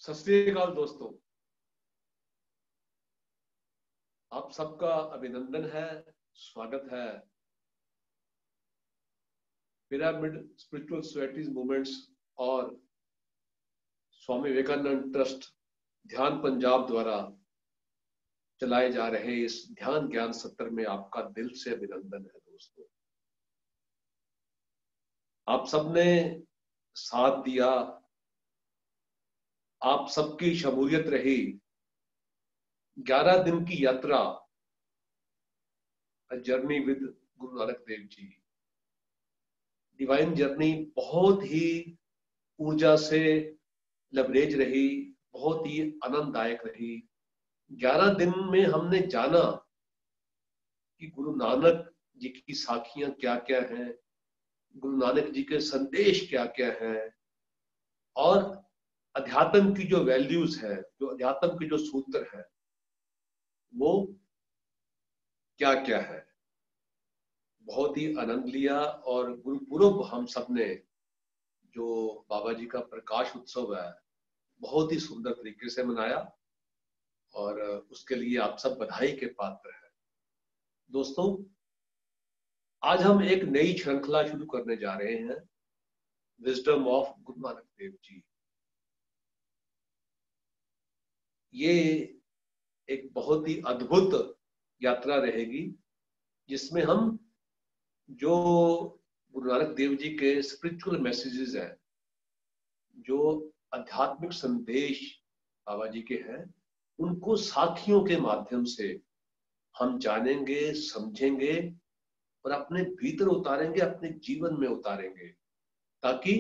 सत श्री अकाल दोस्तों, आप सबका अभिनंदन है, स्वागत है पिरामिड स्पिरिचुअल सोसाइटीज मूवमेंट्स और स्वामी विवेकानंद ट्रस्ट ध्यान पंजाब द्वारा चलाए जा रहे इस ध्यान ज्ञान सत्र में आपका दिल से अभिनंदन है। दोस्तों, आप सबने साथ दिया, आप सबकी शमूलियत रही। 11 दिन की यात्रा, journey with Guru Nanak Dev ji, divine journey बहुत ही ऊर्जा से लबरेज रही, बहुत ही आनंददायक रही। 11 दिन में हमने जाना कि गुरु नानक जी की साखियां क्या क्या हैं, गुरु नानक जी के संदेश क्या क्या हैं, और अध्यात्म की जो वैल्यूज है, जो अध्यात्म के जो सूत्र है, वो क्या क्या है। बहुत ही आनंद लिया। और गुरुपुरब हम सबने, जो बाबा जी का प्रकाश उत्सव है, बहुत ही सुंदर तरीके से मनाया और उसके लिए आप सब बधाई के पात्र हैं। दोस्तों, आज हम एक नई श्रृंखला शुरू करने जा रहे हैं, विजडम ऑफ गुरु नानक देव जी। ये एक बहुत ही अद्भुत यात्रा रहेगी जिसमें हम जो गुरु नानक देव जी के स्पिरिचुअल मैसेजेस हैं, जो आध्यात्मिक संदेश बाबा जी के हैं, उनको साखियों के माध्यम से हम जानेंगे, समझेंगे और अपने भीतर उतारेंगे, अपने जीवन में उतारेंगे, ताकि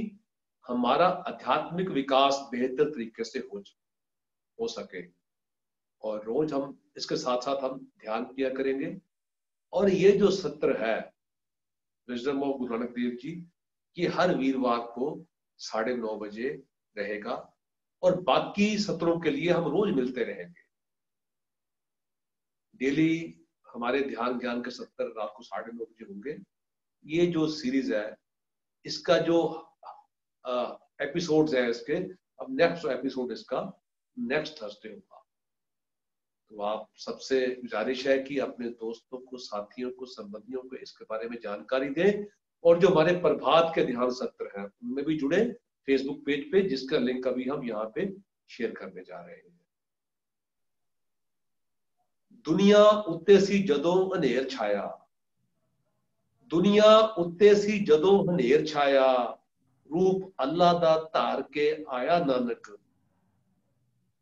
हमारा आध्यात्मिक विकास बेहतर तरीके से हो सके। और रोज हम इसके साथ साथ हम ध्यान किया करेंगे। और ये जो सत्र है विजडम ऑफ गुरु नानक देव जी, ये हर वीरवार को 9:30 बजे रहेगा और बाकी सत्रों के लिए हम रोज मिलते रहेंगे। डेली हमारे ध्यान ज्ञान के सत्र रात को 9:30 बजे होंगे। ये जो सीरीज है, इसका जो एपिसोड्स है इसके, अब नेक्स्ट एपिसोड इसका नेक्स्ट थर्सडे होगा। तो आप सबसे गुजारिश है कि अपने दोस्तों को, साथियों को, संबंधियों को इसके बारे में जानकारी दें और जो हमारे प्रभात के ध्यान सत्र हैं उनमें भी जुड़े फेसबुक पेज पे, जिसका लिंक अभी हम यहाँ पे शेयर करने जा रहे हैं। दुनिया उत्ते सी जदों हनेर छाया, दुनिया उत्ते सी जदों हनेर छाया, रूप अल्लाह दा धार के आया नानक,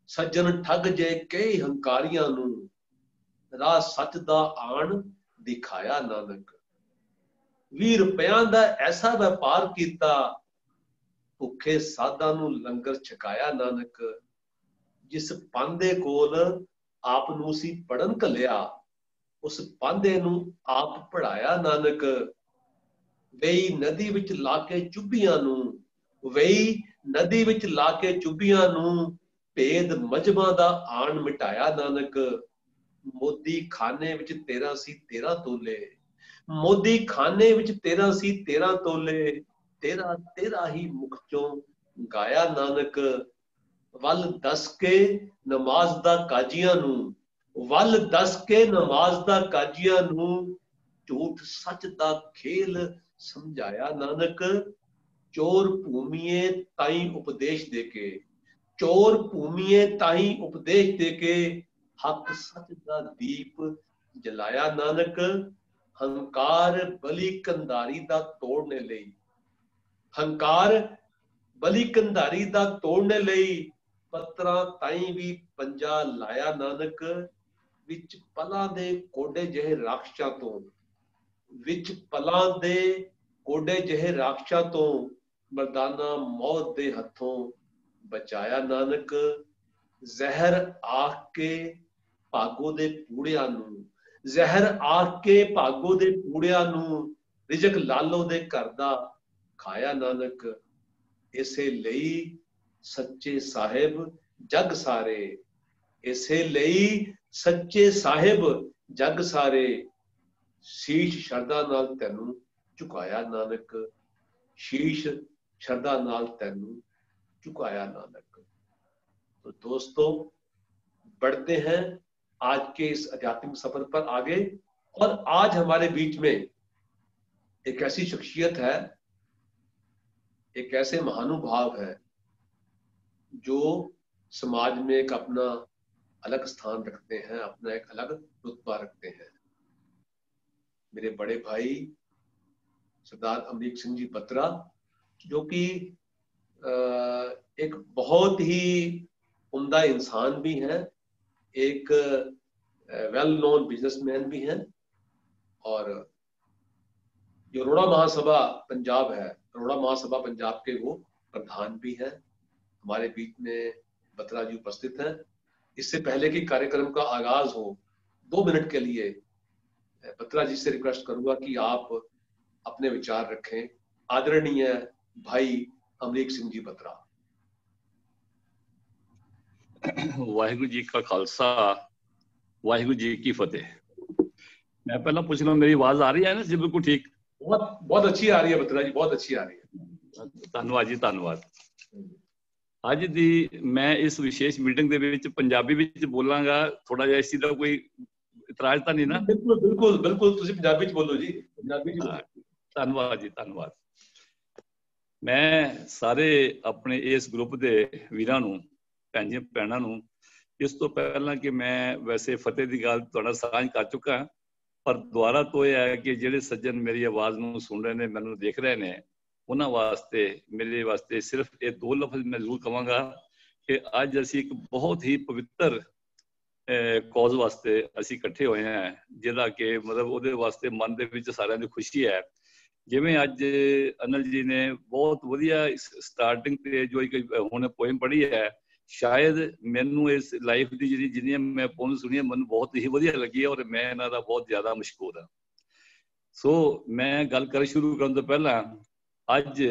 सज्जन ठग जे कई हंकारियां नू, राह सच दा आण दिखाया नानक। 20 रुपयां दा ऐसा व्यापार कीता, भुखे साधा नू लंगर छकाया नानक। जिस पांदे कोल आप नू सी पढ़न घलिया, उस पांदे नू आप पढ़ाया नानक। वही नदी विच लाके चुभियां नू, वही नदी विच लाके चुभियां नू, भेद मजमा दा आण मिटाया नानक। मोदी खाने विच 13 सी 13 तोले, मोदी खाने विच 13 सी 13 तोले, तेरा तेरा ही मुख चों गाया नानक। वल दस के नमाज दा काजियां नू, वल दस के नमाज दा काजियां नू, झूठ सच दा खेल समझाया नानक। चोर भूमिए ताई उपदेश देके, चोर भूमिए ताई उपदेश देके, हक सच दा दीप जलाया नानक। हंकार बली कंधारी दा तोड़ने लई, हंकार बली कंधारी दा तोड़ने लई, पत्रा ताई भी पंजा लाया नानक। विच पलां दे कोडे जहे राक्षसां तो, विच पलां दे कोडे जहे राक्षसां तो, मर्दाना मौत दे हथों बचाया नानक। जहर आख के भागो दे पूड़ियां नू, जहर आख के भागो दे पूड़ियां नू, रिजक लालो दे घर दा खाया नानक। इसे लई सच्चे साहिब जग सारे, इसे लई सच्चे साहिब जग सारे, शीश शरदा नाल तैनू झुकाया नानक, शीश शरदा नाल तैनू झुकाया नानक। तो दोस्तों बढ़ते हैं आज के इस आध्यात्मिक सफर पर आगे। और आज हमारे बीच में एक ऐसी शख्सियत है, एक ऐसे महानुभाव है जो समाज में एक अपना अलग स्थान रखते हैं, अपना एक अलग रुतबा रखते हैं। मेरे बड़े भाई सरदार अमरीक सिंह जी बत्रा, जो कि एक बहुत ही उम्दा इंसान भी हैं, एक वेल नोन बिजनेसमैन भी हैं, और जो अरोड़ा महासभा पंजाब है, अरोड़ा महासभा पंजाब के वो प्रधान भी हैं। हमारे बीच में बत्रा जी उपस्थित हैं। इससे पहले कि कार्यक्रम का आगाज हो, 2 मिनट के लिए बत्रा जी से रिक्वेस्ट करूंगा कि आप अपने विचार रखें। आदरणीय भाई अमरीक सिंह जी बत्रा। वाहिगुरु जी का खालसा, वाहिगुरु जी की फतेह। मैं पहला पूछ रहा हूँ, मेरी आवाज आ रही है ना जी? बिल्कुल ठीक, बहुत अच्छी आ रही है बत्रा जी, बहुत अच्छी आ रही है। धन्यवाद जी, धन्यवाद। ਅੱਜ ਦੀ मैं इस विशेष मीटिंग ਦੇ ਵਿੱਚ ਪੰਜਾਬੀ ਵਿੱਚ ਬੋਲਾਂਗਾ। ਥੋੜਾ ਜਿਹਾ ਇਸ ਦਾ ਕੋਈ ਇਤਰਾਜ਼ ਤਾਂ ਨਹੀਂ ਨਾ? ਬਿਲਕੁਲ ਬਿਲकुल ਬਿਲकुल, ਤੁਸੀਂ ਪੰਜਾਬੀ ਚ ਬੋਲੋ ਜੀ, ਪੰਜਾਬੀ ਚ। ਧੰਨਵਾਦ ਜੀ, ਧੰਨਵਾਦ। ਮੈਂ ਸਾਰੇ ਆਪਣੇ ਇਸ ਗਰੁੱਪ ਦੇ ਵੀਰਾਂ ਨੂੰ, ਭੈਣ ਜੀ ਭੈਣਾਂ ਨੂੰ, ਇਸ ਤੋਂ ਪਹਿਲਾਂ ਕਿ ਮੈਂ ਵੈਸੇ ਫਤਿਹ ਦੀ ਗੱਲ ਤੁਹਾਡਾ ਸਾਂਝ ਕਰ ਚੁੱਕਾ, ਪਰ ਦੁਆਰਾ ਤੋਂ ਇਹ ਹੈ ਕਿ ਜਿਹੜੇ ਸੱਜਣ ਮੇਰੀ ਆਵਾਜ਼ ਨੂੰ ਸੁਣ ਰਹੇ ਨੇ, ਮੈਨੂੰ ਦੇਖ ਰਹੇ ਨੇ, ਉਹਨਾਂ ਵਾਸਤੇ, ਮੇਰੇ ਵਾਸਤੇ ਸਿਰਫ ਇਹ 2 ਲਫ਼ਜ਼ ਮੈਂ ਜ਼ਰੂਰ ਕਹਾਂਗਾ ਕਿ ਅੱਜ ਅਸੀਂ ਇੱਕ ਬਹੁਤ ਹੀ ਪਵਿੱਤਰ ਕੌਜ਼ ਵਾਸਤੇ ਅਸੀਂ ਇਕੱਠੇ ਹੋਏ ਹਾਂ, ਜਿਹਦਾ ਕਿ ਮਤਲਬ ਉਹਦੇ ਵਾਸਤੇ ਮਨ ਦੇ ਵਿੱਚ ਸਾਰਿਆਂ ਦੀ ਖੁਸ਼ੀ ਹੈ। ਜਿਵੇਂ ਅੱਜ ਅਨਲ ਜੀ ਨੇ ਬਹੁਤ ਵਧੀਆ ਸਟਾਰਟਿੰਗ ਤੇ ਜੋ ਇੱਕ ਹੁਣ ਪੋਇਮ ਪੜ੍ਹੀ ਹੈ, ਸ਼ਾਇਦ ਮੈਨੂੰ ਇਸ ਲਾਈਫ ਦੀ ਜਿਹੜੀ ਜਿੰਨੀਆਂ ਮੈਂ ਪੋਇਮ ਸੁਣੀਆਂ ਮੈਨੂੰ ਬਹੁਤ ਹੀ ਵਧੀਆ ਲੱਗੀ ਹੈ, ਔਰ ਮੈਂ ਇਹਨਾਂ ਦਾ ਬਹੁਤ ਜ਼ਿਆਦਾ ਮਸ਼ਕੂਰ ਹਾਂ। ਸੋ ਮੈਂ ਗੱਲ ਸ਼ੁਰੂ ਕਰਨ ਤੋਂ ਪਹਿਲਾਂ ਅੱਜ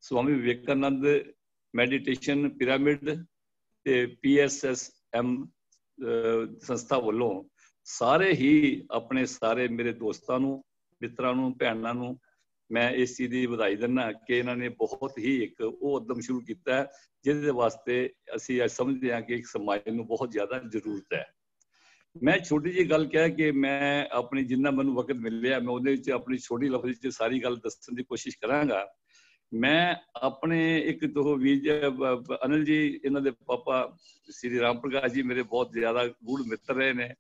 ਸਵਾਮੀ ਵਿਵੇਕਾਨੰਦ ਮੈਡੀਟੇਸ਼ਨ ਪਿਰਾਮਿਡ ਤੇ PSSM ਸੰਸਥਾ ਵੱਲੋਂ ਸਾਰੇ ਹੀ ਆਪਣੇ ਸਾਰੇ ਮੇਰੇ ਦੋਸਤਾਂ ਨੂੰ, ਮਿੱਤਰਾਂ ਨੂੰ, ਭੈਣਾਂ ਨੂੰ ਮੈਂ ਇਸ ਚੀਜ਼ ਦੀ ਵਧਾਈ ਦਿੰਦਾ ਕਿ ਇਹਨਾਂ ਨੇ ਬਹੁਤ ਹੀ ਇੱਕ ਉਹ ਉਦਮ ਸ਼ੁਰੂ ਕੀਤਾ ਜਿਹਦੇ ਵਾਸਤੇ ਅਸੀਂ ਅੱਜ ਸਮਝਦੇ ਹਾਂ ਕਿ ਇੱਕ ਸਮਾਜ ਨੂੰ ਬਹੁਤ ਜ਼ਿਆਦਾ ਜ਼ਰੂਰਤ ਹੈ। ਮੈਂ ਛੋਟੀ ਜਿਹੀ ਗੱਲ ਕਿਹਾ ਕਿ ਮੈਂ ਆਪਣੀ ਜਿੰਨਾ ਮੈਨੂੰ ਵਕਤ ਮਿਲਿਆ ਮੈਂ ਉਹਦੇ ਵਿੱਚ ਆਪਣੀ ਛੋਟੀ ਲਫ਼ਜ਼ ਵਿੱਚ ਸਾਰੀ ਗੱਲ ਦੱਸਣ ਦੀ ਕੋਸ਼ਿਸ਼ ਕਰਾਂਗਾ। ਮੈਂ ਆਪਣੇ ਇੱਕ ਦੋ ਵੀਰ ਅਨਿਲ ਜੀ, ਇਹਨਾਂ ਦੇ ਪਾਪਾ ਸ਼੍ਰੀ ਰਾਮ ਪ੍ਰਕਾਸ਼ ਜੀ ਮੇਰੇ ਬਹੁਤ ਜ਼ਿਆਦਾ ਗੂੜ ਮਿੱਤਰ ਰਹੇ ਨੇ।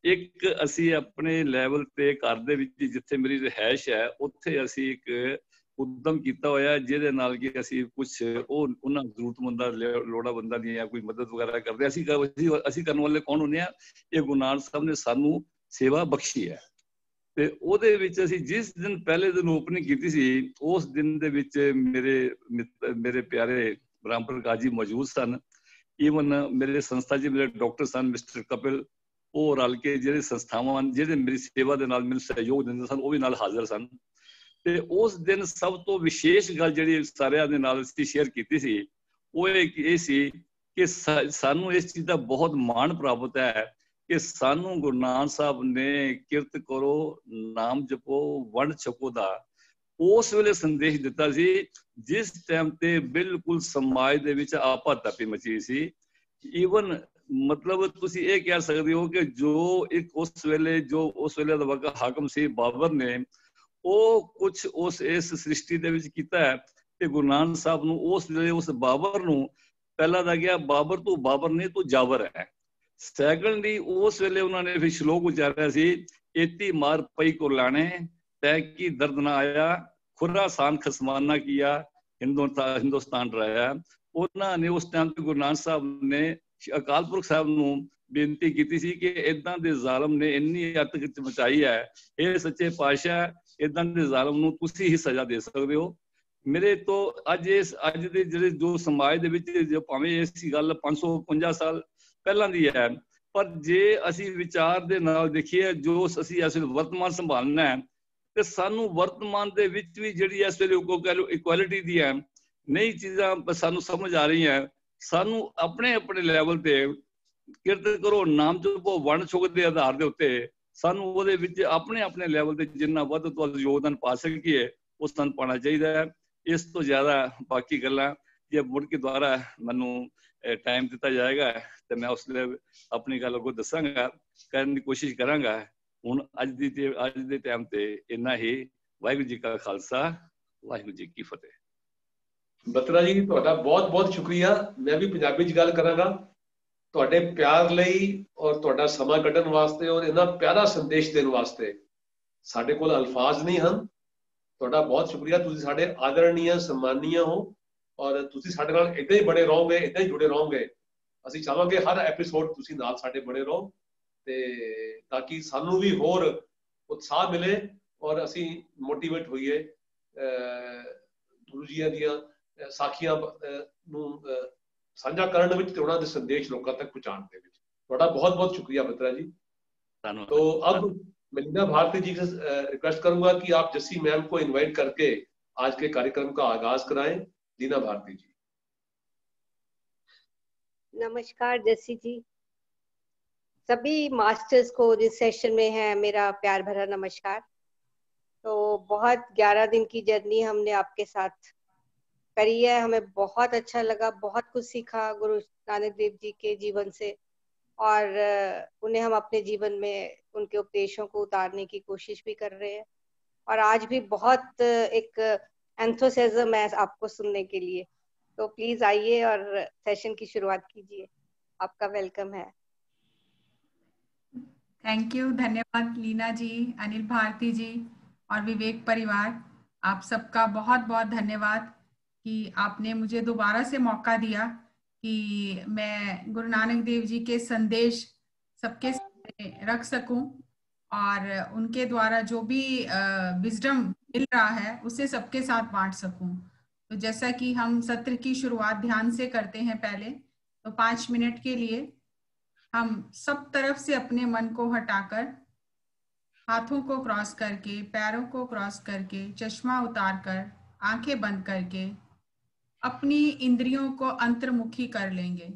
ਇੱਕ ਅਸੀਂ ਆਪਣੇ ਲੈਵਲ ਤੇ ਘਰ ਦੇ ਵਿੱਚ ਜਿੱਥੇ ਮੇਰੀ ਰਿਹਾਇਸ਼ ਹੈ ਉੱਥੇ ਅਸੀਂ ਇੱਕ ਉਦਮ ਕੀਤਾ ਹੋਇਆ ਜਿਹਦੇ ਨਾਲ ਕਿ ਅਸੀਂ ਕੁਛ ਉਹਨਾਂ ਜ਼ਰੂਰਤਮੰਦਾਂ ਲੋੜਾਂ ਦੀਆਂ ਕੋਈ ਮਦਦ ਵਗੈਰਾ ਕਰਦੇ। ਅਸੀਂ ਕਰਨ ਵਾਲੇ ਕੌਣ ਹੁੰਦੇ ਆ? ਇਹ ਗੁਰੂ ਨਾਨਕ ਸਾਹਿਬ ਨੇ ਸਾਨੂੰ ਸੇਵਾ ਬਖਸ਼ੀ ਹੈ। ਤੇ ਉਹਦੇ ਵਿੱਚ ਅਸੀਂ ਜਿਸ ਦਿਨ ਪਹਿਲੇ ਦਿਨ ਓਪਨਿੰਗ ਕੀਤੀ ਸੀ, ਉਸ ਦਿਨ ਦੇ ਵਿੱਚ ਮੇਰੇ ਪਿਆਰੇ ਰਾਮ ਪ੍ਰਕਾਸ਼ ਜੀ ਮੌਜੂਦ ਸਨ। ਈਵਨ ਮੇਰੇ ਸੰਸਥਾ ਜੀ ਮੇਰੇ ਡਾਕਟਰ ਸਨ ਮਿਸਟਰ ਕਪਿਲ, ਉਹ ਰਲ ਕੇ ਜਿਹੜੇ ਸੰਸਥਾਵਾਂ ਜਿਹੜੇ ਮੇਰੀ ਸੇਵਾ ਦੇ ਨਾਲ ਮੈਨੂੰ ਸਹਿਯੋਗ ਦਿੰਦੇ ਸਨ ਉਹ ਵੀ ਨਾਲ ਹਾਜ਼ਰ ਸਨ। ਤੇ ਉਸ ਦਿਨ ਸਭ ਤੋਂ ਵਿਸ਼ੇਸ਼ ਗੱਲ ਜਿਹੜੀ ਸਾਰਿਆਂ ਦੇ ਨਾਲ ਅਸੀਂ ਸ਼ੇਅਰ ਕੀਤੀ ਸੀ ਉਹ ਇਹ ਸੀ ਕਿ ਸਾਨੂੰ ਇਸ ਚੀਜ਼ ਦਾ ਬਹੁਤ ਮਾਣ ਪ੍ਰਾਪਤ ਹੈ ਕਿ ਸਾਨੂੰ ਗੁਰੂ ਨਾਨਕ ਸਾਹਿਬ ਨੇ ਕਿਰਤ ਕਰੋ, ਨਾਮ ਜਪੋ, ਵੰਡ ਛਕੋ ਦਾ ਉਸ ਵੇਲੇ ਸੰਦੇਸ਼ ਦਿੱਤਾ ਸੀ ਜਿਸ ਟਾਈਮ ਤੇ ਬਿਲਕੁਲ ਸਮਾਜ ਦੇ ਵਿੱਚ ਆਪਾ ਤਪੀ ਮਚੀ ਸੀ। ਈਵਨ ਮਤਲਬ ਤੁਸੀਂ ਇਹ ਕਹਿ ਸਕਦੇ ਹੋ ਕਿ ਜੋ ਉਸ ਵੇਲੇ ਦਾ ਵਕਤ ਹਾਕਮ ਸੀ ਬਾਬਰ ਨੇ, ਉਹ ਕੁਛ ਇਸ ਸ੍ਰਿਸ਼ਟੀ ਦੇ ਵਿੱਚ ਕੀਤਾ ਹੈ ਤੇ ਗੁਰੂ ਨਾਨਕ ਸਾਹਿਬ ਨੂੰ ਉਸ ਵੇਲੇ ਉਸ ਬਾਬਰ ਨੂੰ ਪਹਿਲਾਂ ਦਾ ਗਿਆ ਬਾਬਰ ਤੂੰ ਬਾਬਰ ਨਹੀਂ ਤੂੰ ਜਾਬਰ ਹੈ। ਸੈਕੰਡਲੀ ਉਸ ਵੇਲੇ ਉਹਨਾਂ ਨੇ ਫਿਰ ਸ਼ਲੋਕ ਉਚਾਰਿਆ ਸੀ ਏਤੀ ਮਾਰ ਪਈ ਕੁਰਲਾਣੇ ਤੈ ਕੀ ਦਰਦ ਨਾ ਆਇਆ ਖੁਰਾ ਸਾਨ ਖਸਮਾਨਾ ਕੀਆ ਹਿੰਦੁਸਤਾਨ ਡਰਾਇਆ। ਉਹਨਾਂ ਨੇ ਉਸ ਟਾਈਮ ਤੇ ਗੁਰੂ ਨਾਨਕ ਸਾਹਿਬ ਨੇ ਅਕਾਲ ਪੁਰਖ ਸਾਹਿਬ ਨੂੰ ਬੇਨਤੀ ਕੀਤੀ ਸੀ ਕਿ ਏਦਾਂ ਦੇ ਜ਼ਾਲਮ ਨੇ ਇੰਨੀ ਅੱਤ ਮਚਾਈ ਹੈ, ਇਹ ਸੱਚੇ ਪਾਤਸ਼ਾਹ ਏਦਾਂ ਦੇ ਜ਼ਾਲਮ ਨੂੰ ਤੁਸੀਂ ਹੀ ਸਜ਼ਾ ਦੇ ਸਕਦੇ ਹੋ। ਮੇਰੇ ਤੋਂ ਅੱਜ ਦੇ ਜਿਹੜੇ ਜੋ ਸਮਾਜ ਦੇ ਵਿੱਚ ਜੋ ਭਾਵੇਂ ਇਸ ਗੱਲ 550 ਸਾਲ ਪਹਿਲਾਂ ਦੀ ਹੈ, ਪਰ ਜੇ ਅਸੀਂ ਵਿਚਾਰ ਦੇ ਨਾਲ ਦੇਖੀਏ ਜੋ ਅਸੀਂ ਇਸ ਵੇਲੇ ਵਰਤਮਾਨ ਸੰਭਾਲਣਾ ਹੈ ਤੇ ਸਾਨੂੰ ਵਰਤਮਾਨ ਦੇ ਵਿੱਚ ਵੀ ਜਿਹੜੀ ਇਸ ਵੇਲੇ ਇਕੁਐਲਿਟੀ ਦੀ ਹੈ ਨਈ ਚੀਜ਼ਾਂ ਸਾਨੂੰ ਸਮਝ ਆ ਰਹੀਆਂ। ਸਾਨੂੰ ਆਪਣੇ ਲੈਵਲ ਤੇ ਕਿਰਤ ਕਰੋ, ਨਾਮ ਜਪੋ, ਵੰਡ ਛੁਕ ਦੇ ਆਧਾਰ ਦੇ ਉੱਤੇ ਸਾਨੂੰ ਉਹਦੇ ਵਿੱਚ ਆਪਣੇ ਲੈਵਲ ਤੇ ਜਿੰਨਾ ਵੱਧ ਤੋਂ ਵੱਧ ਯੋਗਦਾਨ ਪਾ ਸਕੀਏ ਉਹ ਸਾਨੂੰ ਪਾਉਣਾ ਚਾਹੀਦਾ ਹੈ। ਇਸ ਤੋਂ ਜ਼ਿਆਦਾ ਬਾਕੀ ਗੱਲਾਂ ਜੇ ਮੁੜ ਕੇ ਦੁਬਾਰਾ ਮੈਨੂੰ ਟਾਈਮ ਦਿੱਤਾ ਜਾਏਗਾ ਤੇ ਮੈਂ ਉਸ ਲਈ ਆਪਣੀ ਗੱਲ ਅੱਗੋਂ ਦੱਸਾਂਗਾ, ਕਰਨ ਦੀ ਕੋਸ਼ਿਸ਼ ਕਰਾਂਗਾ। ਹੁਣ ਅੱਜ ਦੇ ਟਾਈਮ ਤੇ ਇੰਨਾ ਹੀ। ਵਾਹਿਗੁਰੂ ਜੀ ਕਾ ਖਾਲਸਾ, ਵਾਹਿਗੁਰੂ ਜੀ ਕੀ ਫਤਿਹ। ਬਤਰਾ ਜੀ ਤੁਹਾਡਾ ਬਹੁਤ ਬਹੁਤ ਸ਼ੁਕਰੀਆ। ਮੈਂ ਵੀ ਪੰਜਾਬੀ 'ਚ ਗੱਲ ਕਰਾਂਗਾ। ਤੁਹਾਡੇ ਪਿਆਰ ਲਈ ਔਰ ਤੁਹਾਡਾ ਸਮਾਂ ਕੱਢਣ ਵਾਸਤੇ ਔਰ ਇੰਨਾ ਪਿਆਰਾ ਸੰਦੇਸ਼ ਦੇਣ ਵਾਸਤੇ ਸਾਡੇ ਕੋਲ ਅਲਫਾਜ਼ ਨਹੀਂ ਹਨ। ਤੁਹਾਡਾ ਬਹੁਤ ਸ਼ੁਕਰੀਆ। ਤੁਸੀਂ ਸਾਡੇ ਆਦਰਣੀय ਸਨਮਾਨੀय ਹੋ ਔਰ ਤੁਸੀਂ ਸਾਡੇ ਨਾਲ ਇੱਦਾਂ ਹੀ ਬਣੇ ਰਹੋਗੇ, ਇੱਦਾਂ ਹੀ ਜੁੜੇ ਰਹੋਗੇ। ਅਸੀਂ ਚਾਹਾਂਗੇ ਹਰ ਐਪੀਸੋਡ ਤੁਸੀਂ ਨਾਲ ਸਾਡੇ ਬਣੇ ਰਹੋ, ਤੇ ਤਾਂ ਕਿ ਸਾਨੂੰ ਵੀ ਹੋਰ ਉਤਸ਼ਾਹ ਮਿਲੇ ਔਰ ਅਸੀਂ ਮੋਟੀਵੇਟ ਹੋਈਏ ਗੁਰੂ ਜੀਆਂ ਦੀਆਂ ਸਾਖੀਆਂ ਨੂੰ ਸਾਂਝਾ ਕਰਨ ਵਿੱਚ ਤੇ ਉਹਨਾਂ ਦੇ ਸੰਦੇਸ਼ ਲੋਕਾਂ ਤੱਕ पहुंचाने ਦੇ ਵਿੱਚ। ਤੁਹਾਡਾ बहुत बहुत शुक्रिया बत्रा जी। तो अब मैं लीना भारती जी से रिक्वेस्ट करूंगा कि आप जस्सी मैम को इनवाइट करके आज के कार्यक्रम का आगाज कराएं। लीना भारती जी। नमस्कार जस्सी जी, सभी मास्टर्स को जिस सेशन में है मेरा प्यार भरा नमस्कार। तो बहुत 11 दिन की जर्नी हमने आपके साथ करी है, हमें बहुत अच्छा लगा, बहुत कुछ सीखा गुरु नानक देव जी के जीवन से, और उन्हें हम अपने जीवन में उनके उपदेशों को उतारने की कोशिश भी कर रहे हैं। और आज भी बहुत एक एंथुसियाज्म है आपको सुनने के लिए। तो प्लीज आइए और सेशन की शुरुआत कीजिए, आपका वेलकम है। थैंक यू, धन्यवाद लीना जी, अनिल भारती जी और विवेक परिवार। आप सबका बहुत बहुत धन्यवाद कि आपने मुझे दोबारा से मौका दिया कि मैं गुरु नानक देव जी के संदेश सबके सामने रख सकूं और उनके द्वारा जो भी विजडम मिल रहा है उसे सबके साथ बांट सकूं। तो जैसा कि हम सत्र की शुरुआत ध्यान से करते हैं पहले, तो 5 मिनट के लिए हम सब तरफ से अपने मन को हटाकर, हाथों को क्रॉस करके, पैरों को क्रॉस करके, चश्मा उतारकर, आंखें बंद करके अपनी इंद्रियों को अंतर्मुखी कर लेंगे।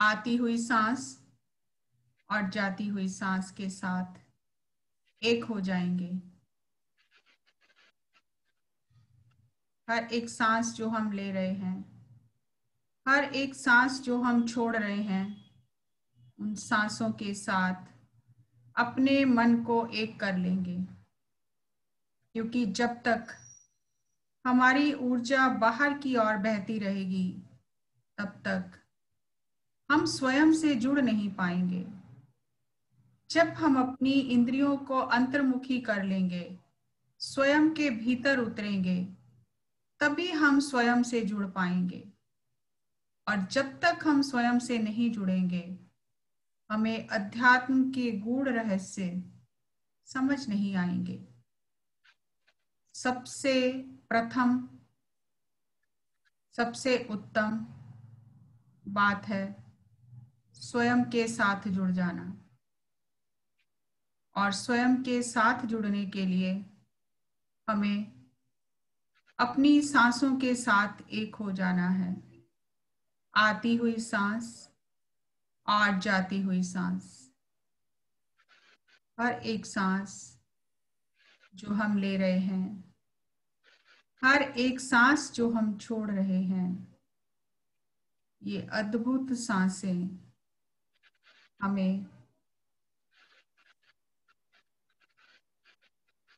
आती हुई सांस और जाती हुई सांस के साथ एक हो जाएंगे। हर एक सांस जो हम ले रहे हैं, हर एक सांस जो हम छोड़ रहे हैं, उन सांसों के साथ अपने मन को एक कर लेंगे। क्योंकि जब तक हमारी ऊर्जा बाहर की ओर बहती रहेगी, तब तक हम स्वयं से जुड़ नहीं पाएंगे। जब हम अपनी इंद्रियों को अंतर्मुखी कर लेंगे, स्वयं के भीतर उतरेंगे, तभी हम स्वयं से जुड़ पाएंगे। और जब तक हम स्वयं से नहीं जुड़ेंगे, हमें अध्यात्म के गूढ़ रहस्य समझ नहीं आएंगे। सबसे प्रथम, सबसे उत्तम बात है स्वयं के साथ जुड़ जाना। और स्वयं के साथ जुड़ने के लिए हमें अपनी सांसों के साथ एक हो जाना है। आती हुई सांस और जाती हुई सांस, हर एक सांस जो हम ले रहे हैं, हर एक सांस जो हम छोड़ रहे हैं, ये अद्भुत सांसें हमें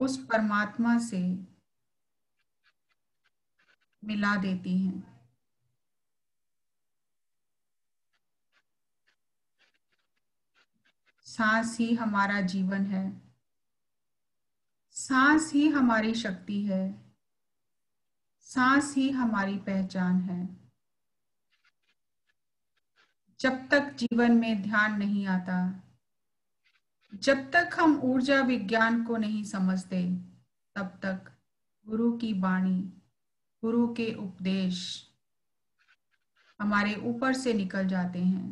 उस परमात्मा से मिला देती हैं। सांस ही हमारा जीवन है, सांस ही हमारी शक्ति है, सांस ही हमारी पहचान है। जब तक जीवन में ध्यान नहीं आता, जब तक हम ऊर्जा विज्ञान को नहीं समझते, तब तक गुरु की वाणी, गुरु के उपदेश हमारे ऊपर से निकल जाते हैं।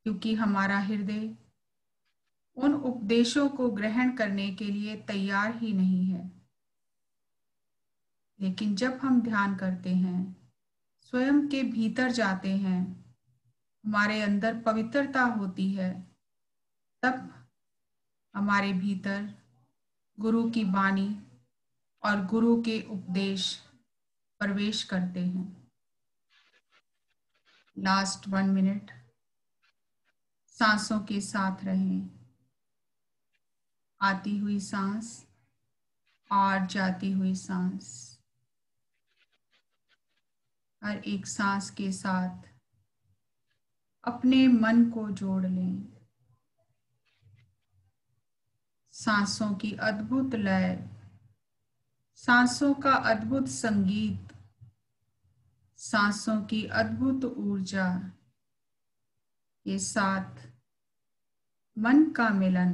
क्योंकि हमारा हृदय उन उपदेशों को ग्रहण करने के लिए तैयार ही नहीं है। लेकिन जब हम ध्यान करते हैं, स्वयं के भीतर जाते हैं, हमारे अंदर पवित्रता होती है, तब हमारे भीतर गुरु की वाणी और गुरु के उपदेश प्रवेश करते हैं। लास्ट 1 मिनट सांसों के साथ रहें। आती हुई सांस और जाती हुई सांस, हर एक सांस के साथ अपने मन को जोड़ लें। सांसों की अद्भुत लय, सांसों का अद्भुत संगीत, सांसों की अद्भुत ऊर्जा के साथ मन का मिलन,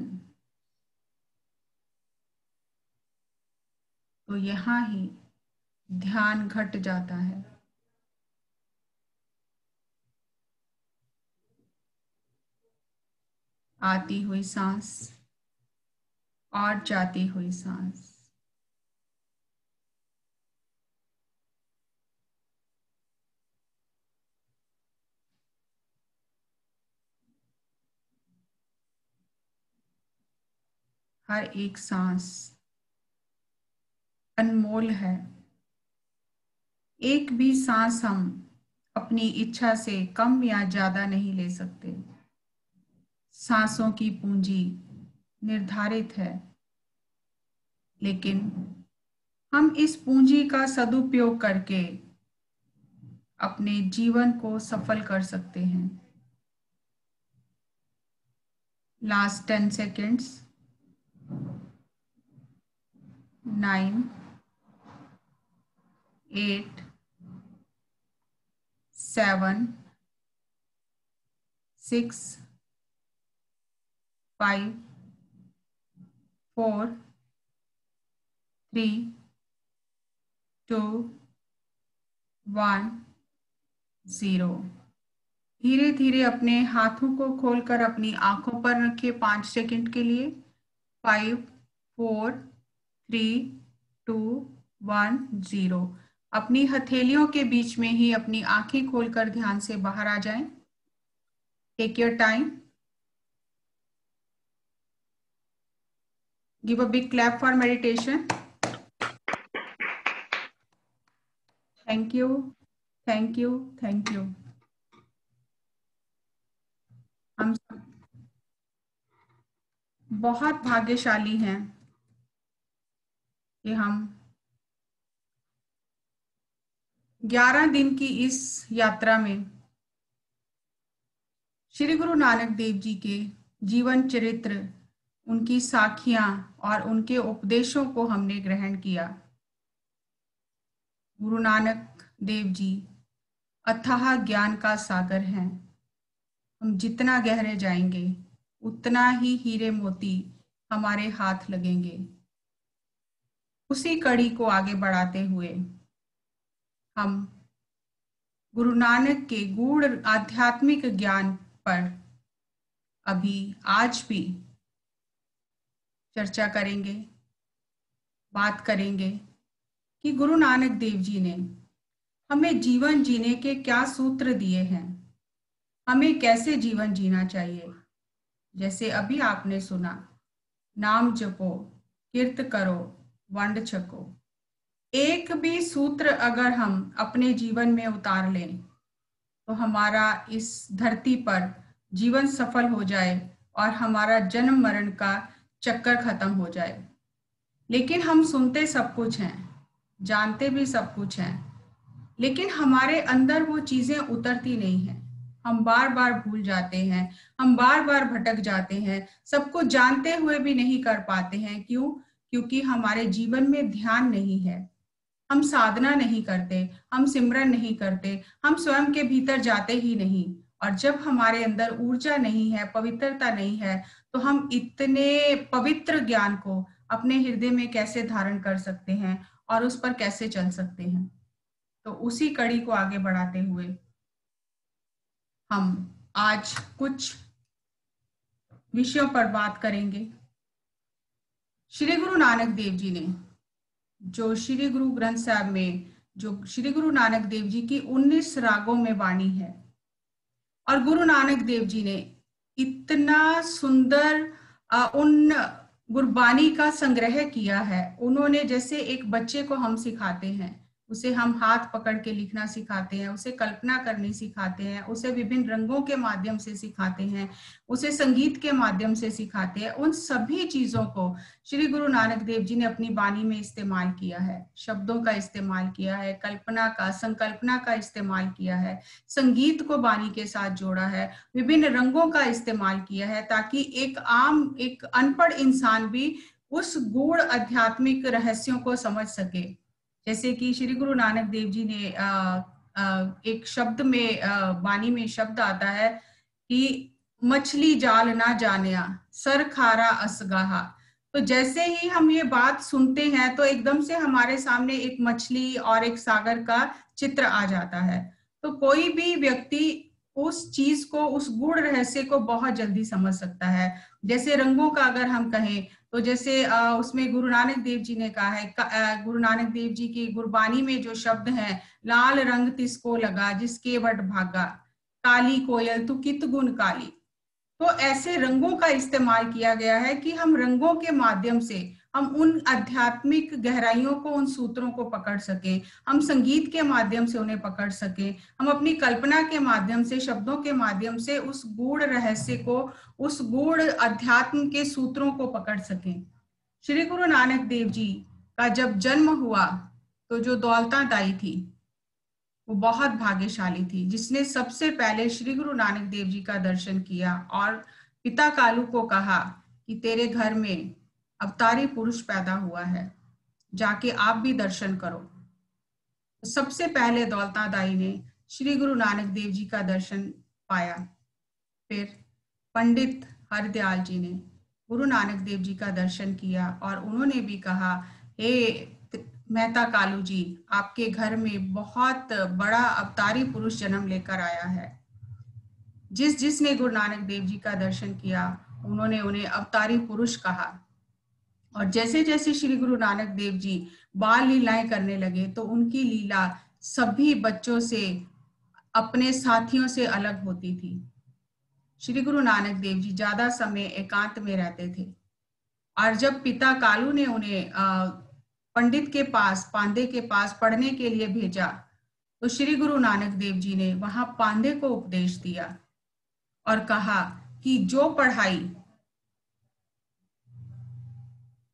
तो यहाँ ही ध्यान घट जाता है। आती हुई सांस और जाती हुई सांस, हर एक सांस अनमोल है। एक भी सांस हम अपनी इच्छा से कम या ज्यादा नहीं ले सकते। सांसों की पूंजी निर्धारित है, लेकिन हम इस पूंजी का सदुपयोग करके अपने जीवन को सफल कर सकते हैं। Last 10 seconds. 9, 8, 7, 6, 5, 4, 3, 2, 1, 0। धीरे धीरे अपने हाथों को खोलकर अपनी आंखों पर रखिए 5 सेकंड के लिए। 5, 4, 3, 2, 1, 0। अपनी हथेलियों के बीच में ही अपनी आंखें खोलकर ध्यान से बाहर आ जाएं। Take your time. Give a big clap for meditation. Thank you, thank you, thank you. हम बहुत भाग्यशाली हैं कि हम 11 दिन की इस यात्रा में श्री गुरु नानक देव जी के जीवन चरित्र, उनकी साखियां और उनके उपदेशों को हमने ग्रहण किया। गुरु नानक देव जी अथाह ज्ञान का सागर हैं। हम जितना गहरे जाएंगे उतना ही हीरे मोती हमारे हाथ लगेंगे। उसी कड़ी को आगे बढ़ाते हुए हम गुरु नानक के गूढ़ आध्यात्मिक ज्ञान पर अभी आज भी चर्चा करेंगे, बात करेंगे कि गुरु नानक देव जी ने हमें जीवन जीने के क्या सूत्र दिए हैं, हमें कैसे जीवन जीना चाहिए। जैसे अभी आपने सुना, नाम जपो, किर्त करो, वंड छको। एक भी सूत्र अगर हम अपने जीवन में उतार लें तो हमारा इस धरती पर जीवन सफल हो जाए और हमारा जन्म मरण का चक्कर खत्म हो जाए। लेकिन हम सुनते सब कुछ हैं, जानते भी सब कुछ हैं, लेकिन हमारे अंदर वो चीजें उतरती नहीं हैं। हम बार बार भूल जाते हैं, हम बार बार भटक जाते हैं, सबको जानते हुए भी नहीं कर पाते हैं। क्यों? क्योंकि हमारे जीवन में ध्यान नहीं है, हम साधना नहीं करते, हम सिमरन नहीं करते, हम स्वयं के भीतर जाते ही नहीं। और जब हमारे अंदर ऊर्जा नहीं है, पवित्रता नहीं है, तो हम इतने पवित्र ज्ञान को अपने हृदय में कैसे धारण कर सकते हैं और उस पर कैसे चल सकते हैं। तो उसी कड़ी को आगे बढ़ाते हुए हम आज कुछ विषयों पर बात करेंगे। श्री गुरु नानक देव जी ने जो श्री गुरु ग्रंथ साहब में जो श्री गुरु नानक देव जी की 19 रागों में वाणी है, और गुरु नानक देव जी ने इतना सुंदर उन गुरबानी का संग्रह किया है। उन्होंने जैसे एक बच्चे को हम सिखाते हैं, उसे हम हाथ पकड़ के लिखना सिखाते हैं, उसे कल्पना करनी सिखाते हैं, उसे विभिन्न रंगों के माध्यम से सिखाते हैं, उसे संगीत के माध्यम से सिखाते हैं, उन सभी चीजों को श्री गुरु नानक देव जी ने अपनी वाणी में इस्तेमाल किया है। शब्दों का इस्तेमाल किया है, कल्पना का, संकल्पना का इस्तेमाल किया है, संगीत को वाणी के साथ जोड़ा है, विभिन्न रंगों का इस्तेमाल किया है, ताकि एक अनपढ़ इंसान भी उस गूढ़ आध्यात्मिक रहस्यों को समझ सके। जैसे कि श्री गुरु नानक देव जी ने एक शब्द में वाणी में शब्द आता है कि मछली जाल ना जानिया सर खारा असगाहा। तो जैसे ही हम ये बात सुनते हैं तो एकदम से हमारे सामने एक मछली और एक सागर का चित्र आ जाता है। तो कोई भी व्यक्ति उस चीज को, उस गूढ़ रहस्य को बहुत जल्दी समझ सकता है। जैसे रंगों का अगर हम कहें तो जैसे उसमें गुरु नानक देव जी ने कहा है, गुरु नानक देव जी की गुरबानी में जो शब्द हैं, लाल रंग तिसको लगा जिसके वट भागा, काली कोयल तू कित गुण काली। तो ऐसे रंगों का इस्तेमाल किया गया है कि हम रंगों के माध्यम से हम उन आध्यात्मिक गहराइयों को, उन सूत्रों को पकड़ सकें, हम संगीत के माध्यम से उन्हें पकड़ सकें, हम अपनी कल्पना के माध्यम से, शब्दों के माध्यम से उस गूढ़ रहस्य को, उस गूढ़ अध्यात्म के सूत्रों को पकड़ सकें। श्री गुरु नानक देव जी का जब जन्म हुआ तो जो दौलता दाई थी वो बहुत भाग्यशाली थी, जिसने सबसे पहले श्री गुरु नानक देव जी का दर्शन किया और पिता कालू को कहा कि तेरे घर में अवतारी पुरुष पैदा हुआ है, जाके आप भी दर्शन करो। तो सबसे पहले दौलता दाई ने श्री गुरु नानक देव जी का दर्शन पाया। फिर पंडित हरदयाल जी ने गुरु नानक देव जी का दर्शन किया और उन्होंने भी कहा, हे मेहता कालू जी, आपके घर में बहुत बड़ा अवतारी पुरुष जन्म लेकर आया है। जिसने गुरु नानक देव जी का दर्शन किया उन्होंने उन्हें अवतारी पुरुष कहा। और जैसे जैसे श्री गुरु नानक देव जी बाल लीलाएं करने लगे तो उनकी लीला सभी बच्चों से, अपने साथियों से अलग होती थी। श्री गुरु नानक देव जी ज्यादा समय एकांत में रहते थे और जब पिता कालू ने उन्हें पंडित के पास, पांदे के पास पढ़ने के लिए भेजा तो श्री गुरु नानक देव जी ने वहां पांदे को उपदेश दिया और कहा कि जो पढ़ाई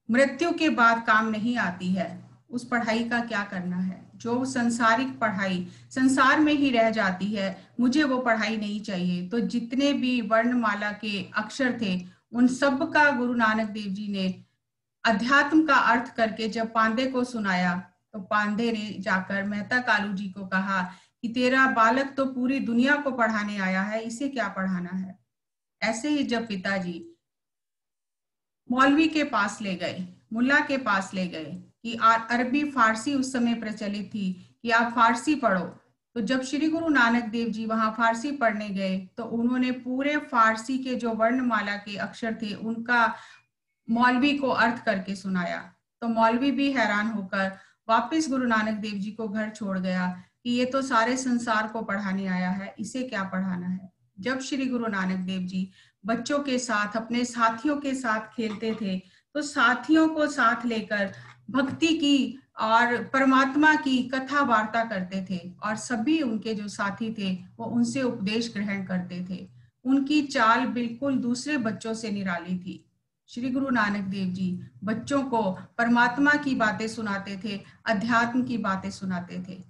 मृत्यु के बाद काम नहीं आती है उस पढ़ाई का क्या करना है। जो संसारिक पढ़ाई संसार में ही रह जाती है, मुझे वो पढ़ाई नहीं चाहिए। तो जितने भी वर्णमाला के अक्षर थे उन सब का गुरु नानक देव जी ने अध्यात्म का अर्थ करके जब पांदे को सुनाया तो पांदे ने जाकर मेहता कालू जी को कहा कि तेरा बालक तो पूरी दुनिया को पढ़ाने आया है, इसे क्या पढ़ाना है। ऐसे ही जब पिताजी मौलवी के पास ले गए, मुल्ला के पास ले गए कि अरबी फारसी उस समय प्रचलित थी कि आप फारसी पढ़ो, तो जब श्री गुरु नानक देव जी वहां फारसी पढ़ने गए तो उन्होंने पूरे फारसी के जो वर्णमाला के अक्षर थे उनका मौलवी को अर्थ करके सुनाया। तो मौलवी भी हैरान होकर वापस गुरु नानक देव जी को घर छोड़ गया कि ये तो सारे संसार को पढ़ाने आया है, इसे क्या पढ़ाना है। जब श्री गुरु नानक देव जी बच्चों के साथ, अपने साथियों के साथ खेलते थे तो साथियों को साथ लेकर भक्ति की और परमात्मा की कथा वार्ता करते थे और सभी उनके जो साथी थे वो उनसे उपदेश ग्रहण करते थे। उनकी चाल बिल्कुल दूसरे बच्चों से निराली थी। श्री गुरु नानक देव जी बच्चों को परमात्मा की बातें सुनाते थे, अध्यात्म की बातें सुनाते थे।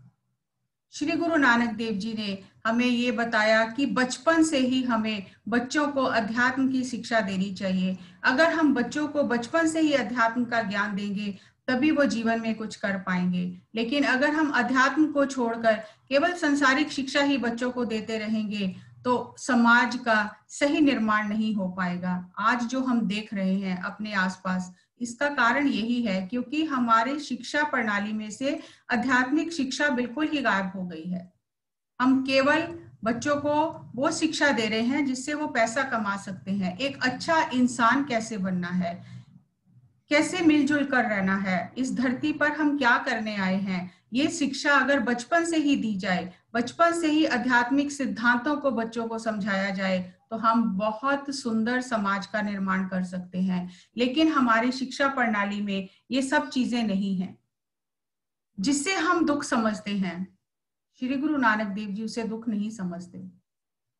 श्री गुरु नानक देव जी ने हमें ये बताया कि बचपन से ही हमें बच्चों को अध्यात्म की शिक्षा देनी चाहिए। अगर हम बच्चों को बचपन से ही अध्यात्म का ज्ञान देंगे तभी वो जीवन में कुछ कर पाएंगे। लेकिन अगर हम अध्यात्म को छोड़कर केवल संसारिक शिक्षा ही बच्चों को देते रहेंगे तो समाज का सही निर्माण नहीं हो पाएगा। आज जो हम देख रहे हैं अपने आसपास, इसका कारण यही है क्योंकि हमारे शिक्षा प्रणाली में से आध्यात्मिक शिक्षा बिल्कुल ही गायब हो गई है। हम केवल बच्चों को वो शिक्षा दे रहे हैं जिससे वो पैसा कमा सकते हैं। एक अच्छा इंसान कैसे बनना है, कैसे मिलजुल कर रहना है, इस धरती पर हम क्या करने आए हैं, ये शिक्षा अगर बचपन से ही दी जाए, बचपन से ही आध्यात्मिक सिद्धांतों को बच्चों को समझाया जाए तो हम बहुत सुंदर समाज का निर्माण कर सकते हैं। लेकिन हमारी शिक्षा प्रणाली में ये सब चीजें नहीं हैं। जिससे हम दुख समझते हैं, श्री गुरु नानक देव जी उसे दुख नहीं समझते,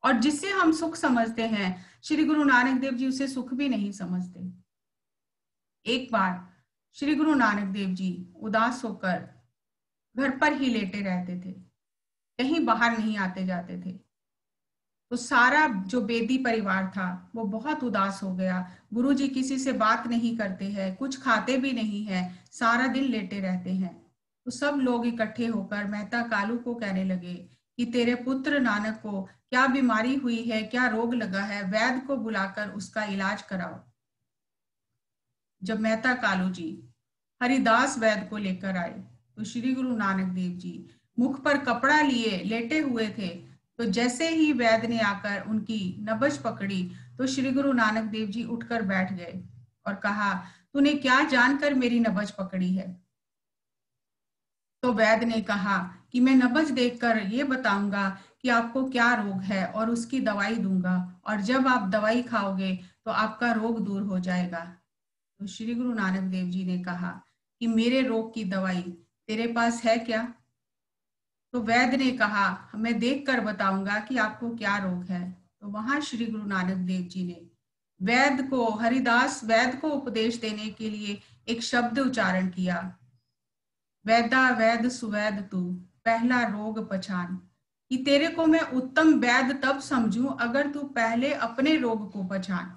और जिससे हम सुख समझते हैं, श्री गुरु नानक देव जी उसे सुख भी नहीं समझते। एक बार श्री गुरु नानक देव जी उदास होकर घर पर ही लेटे रहते थे, कहीं बाहर नहीं आते जाते थे। तो सारा जो बेदी परिवार था वो बहुत उदास हो गया। गुरुजी किसी से बात नहीं करते हैं, कुछ खाते भी नहीं है, सारा दिन लेटे रहते हैं। तो सब लोग इकट्ठे होकर मेहता कालू को कहने लगे कि तेरे पुत्र नानक को क्या बीमारी हुई है, क्या रोग लगा है, वैद्य को बुलाकर उसका इलाज कराओ। जब मेहता कालू जी हरिदास वैद्य को लेकर आए तो श्री गुरु नानक देव जी मुख पर कपड़ा लिए लेटे हुए थे। तो जैसे ही वैद्य ने आकर उनकी नब्ज पकड़ी तो श्री गुरु नानक देव जी उठकर बैठ गए और कहा, तूने क्या जानकर मेरी नब्ज पकड़ी है? तो वैद्य ने कहा कि मैं नब्ज देखकर ये बताऊंगा कि आपको क्या रोग है और उसकी दवाई दूंगा, और जब आप दवाई खाओगे तो आपका रोग दूर हो जाएगा। तो श्री गुरु नानक देव जी ने कहा कि मेरे रोग की दवाई तेरे पास है क्या? तो वैद्य ने कहा, मैं देखकर बताऊंगा कि आपको क्या रोग है। तो वहां श्री गुरु नानक देव जी ने वैद्य को, हरिदास वैद्य को उपदेश देने के लिए एक शब्द उच्चारण किया, वैदा वैद सुवैद तू पहला रोग पहचान, कि तेरे को मैं उत्तम वैद्य तब समझूं अगर तू पहले अपने रोग को पहचान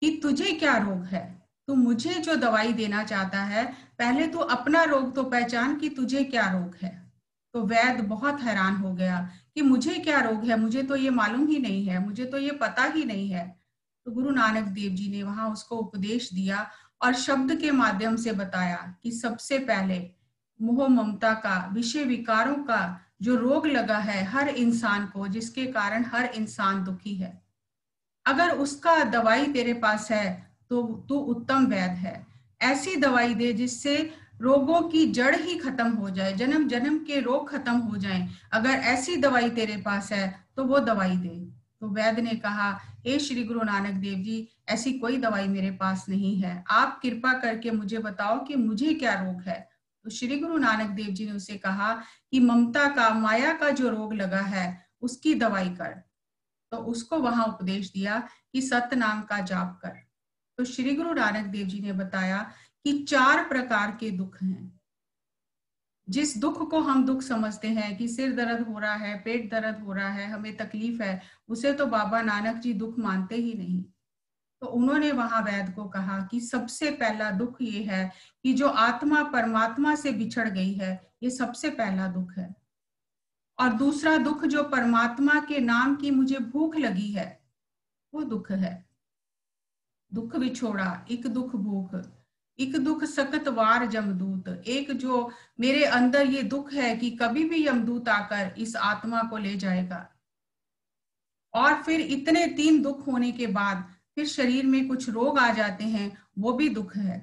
कि तुझे क्या रोग है। तू मुझे जो दवाई देना चाहता है, पहले तू अपना रोग तो पहचान कि तुझे क्या रोग है। तो वैद्य बहुत हैरान हो गया कि मुझे क्या रोग है, मुझे तो ये मालूम ही नहीं है, मुझे तो ये पता ही नहीं है। तो गुरु नानक देव जी ने वहां उसको उपदेश दिया और शब्द के माध्यम से बताया कि सबसे पहले मोह ममता का, विषय विकारों का जो रोग लगा है हर इंसान को, जिसके कारण हर इंसान दुखी है, अगर उसका दवाई तेरे पास है तो तू उत्तम वैद्य है। ऐसी दवाई दे जिससे रोगों की जड़ ही खत्म हो जाए, जन्म जन्म के रोग खत्म हो जाएं। अगर ऐसी दवाई तेरे पास है तो वो दवाई दे। तो वैद्य ने कहा, हे श्री गुरु नानक देव जी, ऐसी कोई दवाई मेरे पास नहीं है, आप कृपा करके मुझे बताओ कि मुझे क्या रोग है। तो श्री गुरु नानक देव जी ने उसे कहा कि ममता का, माया का जो रोग लगा है उसकी दवाई कर। तो उसको वहां उपदेश दिया कि सत्य नाम का जाप कर। तो श्री गुरु नानक देव जी ने बताया कि 4 प्रकार के दुख हैं। जिस दुख को हम दुख समझते हैं कि सिर दर्द हो रहा है, पेट दर्द हो रहा है, हमें तकलीफ है, उसे तो बाबा नानक जी दुख मानते ही नहीं। तो उन्होंने वहां वैद्य को कहा कि सबसे पहला दुख ये है कि जो आत्मा परमात्मा से बिछड़ गई है, ये सबसे पहला दुख है। और दूसरा दुख जो परमात्मा के नाम की मुझे भूख लगी है, वो दुख है। दुख विछोड़ा, एक दुख भूख, एक दुख सकत वार जमदूत। एक जो मेरे अंदर ये दुख है कि कभी भी यमदूत आकर इस आत्मा को ले जाएगा। और फिर इतने 3 दुख होने के बाद फिर शरीर में कुछ रोग आ जाते हैं, वो भी दुख है।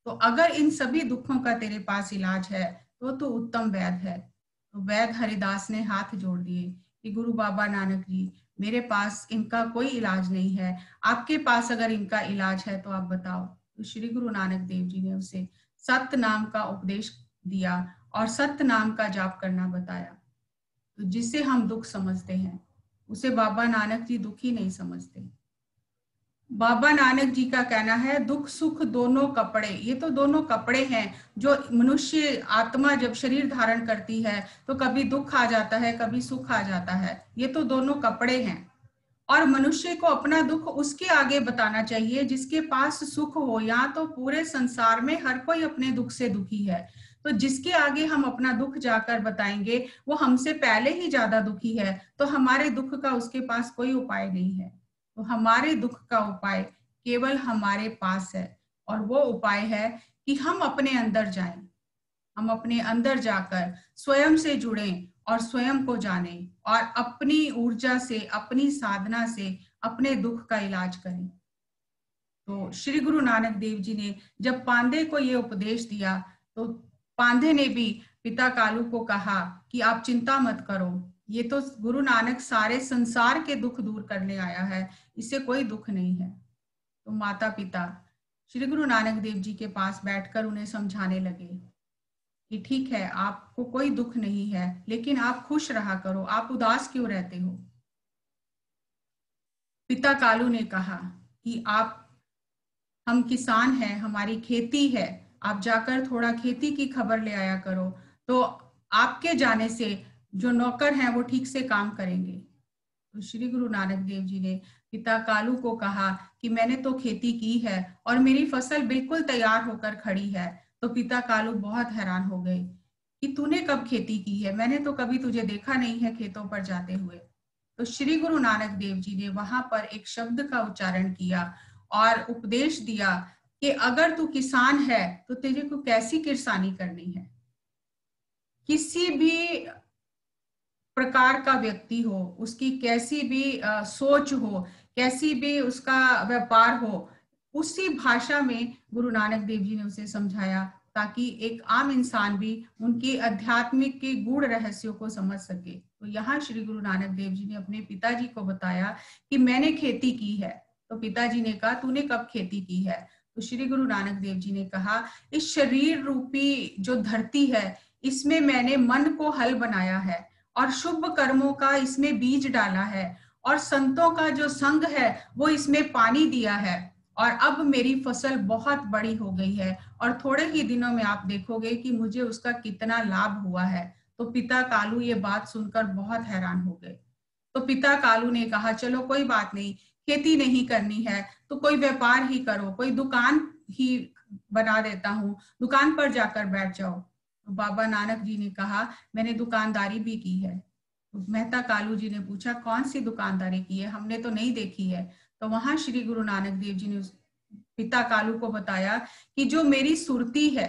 तो अगर इन सभी दुखों का तेरे पास इलाज है तो उत्तम वैद्य है। तो वैद्य हरिदास ने हाथ जोड़ दिए कि गुरु बाबा नानक जी, मेरे पास इनका कोई इलाज नहीं है, आपके पास अगर इनका इलाज है तो आप बताओ। तो श्री गुरु नानक देव जी ने उसे सत्य नाम का उपदेश दिया और सत्य नाम का जाप करना बताया। तो जिसे हम दुख समझते हैं उसे बाबा नानक जी दुखी नहीं समझते। बाबा नानक जी का कहना है, दुख सुख दोनों कपड़े। ये तो दोनों कपड़े हैं जो मनुष्य आत्मा जब शरीर धारण करती है तो कभी दुख आ जाता है, कभी सुख आ जाता है। ये तो दोनों कपड़े हैं। और मनुष्य को अपना दुख उसके आगे बताना चाहिए जिसके पास सुख हो। यहाँ तो पूरे संसार में हर कोई अपने दुख से दुखी है, तो जिसके आगे हम अपना दुख जाकर बताएंगे वो हमसे पहले ही ज्यादा दुखी है, तो हमारे दुख का उसके पास कोई उपाय नहीं है। तो हमारे दुख का उपाय केवल हमारे पास है, और वो उपाय है कि हम अपने अंदर जाएं, हम अपने अंदर जाकर स्वयं से जुड़ें और स्वयं को जाने और अपनी ऊर्जा से, अपनी साधना से अपने दुख का इलाज करें। तो श्री गुरु नानक देव जी ने जब पांडे को ये उपदेश दिया तो पांडे ने भी पिता कालू को कहा कि आप चिंता मत करो, ये तो गुरु नानक सारे संसार के दुख दूर करने आया है, इससे कोई दुख नहीं है। तो माता पिता श्री गुरु नानक देव जी के पास बैठकर उन्हें समझाने लगे कि ठीक है, आपको कोई दुख नहीं है, लेकिन आप खुश रहा करो, आप उदास क्यों रहते हो। पिता कालू ने कहा कि हम किसान हैं, हमारी खेती है, आप जाकर थोड़ा खेती की खबर ले आया करो, तो आपके जाने से जो नौकर हैं वो ठीक से काम करेंगे। तो श्री गुरु नानक देव जी ने पिता कालू को कहा कि मैंने तो खेती की है और मेरी फसल बिल्कुल तैयार होकर खड़ी है। तो पिता कालू बहुत हैरान हो गए कि तूने कब खेती की है, मैंने तो कभी तुझे देखा नहीं है खेतों पर जाते हुए। तो श्री गुरु नानक देव जी ने वहां पर एक शब्द का उच्चारण किया और उपदेश दिया कि अगर तू किसान है तो तेरे को कैसी किसानी करनी है। किसी भी प्रकार का व्यक्ति हो, उसकी कैसी भी सोच हो, कैसी भी उसका व्यापार हो, उसी भाषा में गुरु नानक देव जी ने उसे समझाया ताकि एक आम इंसान भी उनकी आध्यात्मिक के गूढ़ रहस्यों को समझ सके। तो यहाँ श्री गुरु नानक देव जी ने अपने पिताजी को बताया कि मैंने खेती की है। तो पिताजी ने कहा तूने कब खेती की है। तो श्री गुरु नानक देव जी ने कहा इस शरीर रूपी जो धरती है इसमें मैंने मन को हल बनाया है और शुभ कर्मों का इसमें बीज डाला है और संतों का जो संग है वो इसमें पानी दिया है और अब मेरी फसल बहुत बड़ी हो गई है और थोड़े ही दिनों में आप देखोगे कि मुझे उसका कितना लाभ हुआ है। तो पिता कालू ये बात सुनकर बहुत हैरान हो गए। तो पिता कालू ने कहा चलो कोई बात नहीं, खेती नहीं करनी है तो कोई व्यापार ही करो, कोई दुकान ही बना देता हूँ, दुकान पर जाकर बैठ जाओ। तो बाबा नानक जी ने कहा मैंने दुकानदारी भी की है। तो मेहता कालू जी ने पूछा कौन सी दुकानदारी की है, हमने तो नहीं देखी है। तो वहां श्री गुरु नानक देव जी ने पिता कालू को बताया कि जो मेरी सुरती है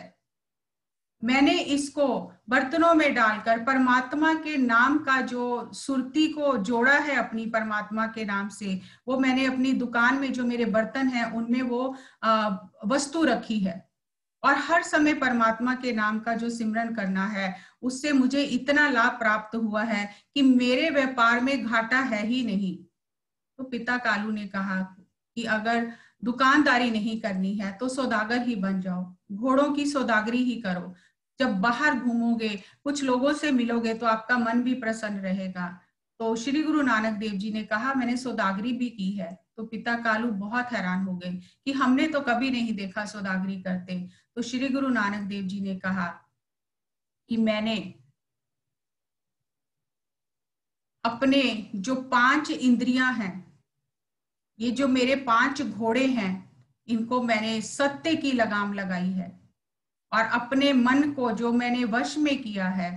मैंने इसको बर्तनों में डालकर परमात्मा के नाम का जो सुरती को जोड़ा है अपनी परमात्मा के नाम से, वो मैंने अपनी दुकान में जो मेरे बर्तन हैं उनमें वो वस्तु रखी है और हर समय परमात्मा के नाम का जो सिमरन करना है उससे मुझे इतना लाभ प्राप्त हुआ है कि मेरे व्यापार में घाटा है ही नहीं। तो पिता कालू ने कहा कि अगर दुकानदारी नहीं करनी है तो सौदागर ही बन जाओ, घोड़ों की सौदागरी ही करो। जब बाहर घूमोगे, कुछ लोगों से मिलोगे तो आपका मन भी प्रसन्न रहेगा। तो श्री गुरु नानक देव जी ने कहा मैंने सौदागरी भी की है। तो पिता कालू बहुत हैरान हो गए कि हमने तो कभी नहीं देखा सौदागरी करते। तो श्री गुरु नानक देव जी ने कहा कि मैंने अपने जो 5 इंद्रियां हैं, ये जो मेरे 5 घोड़े हैं, इनको मैंने सत्य की लगाम लगाई है और अपने मन को जो मैंने वश में किया है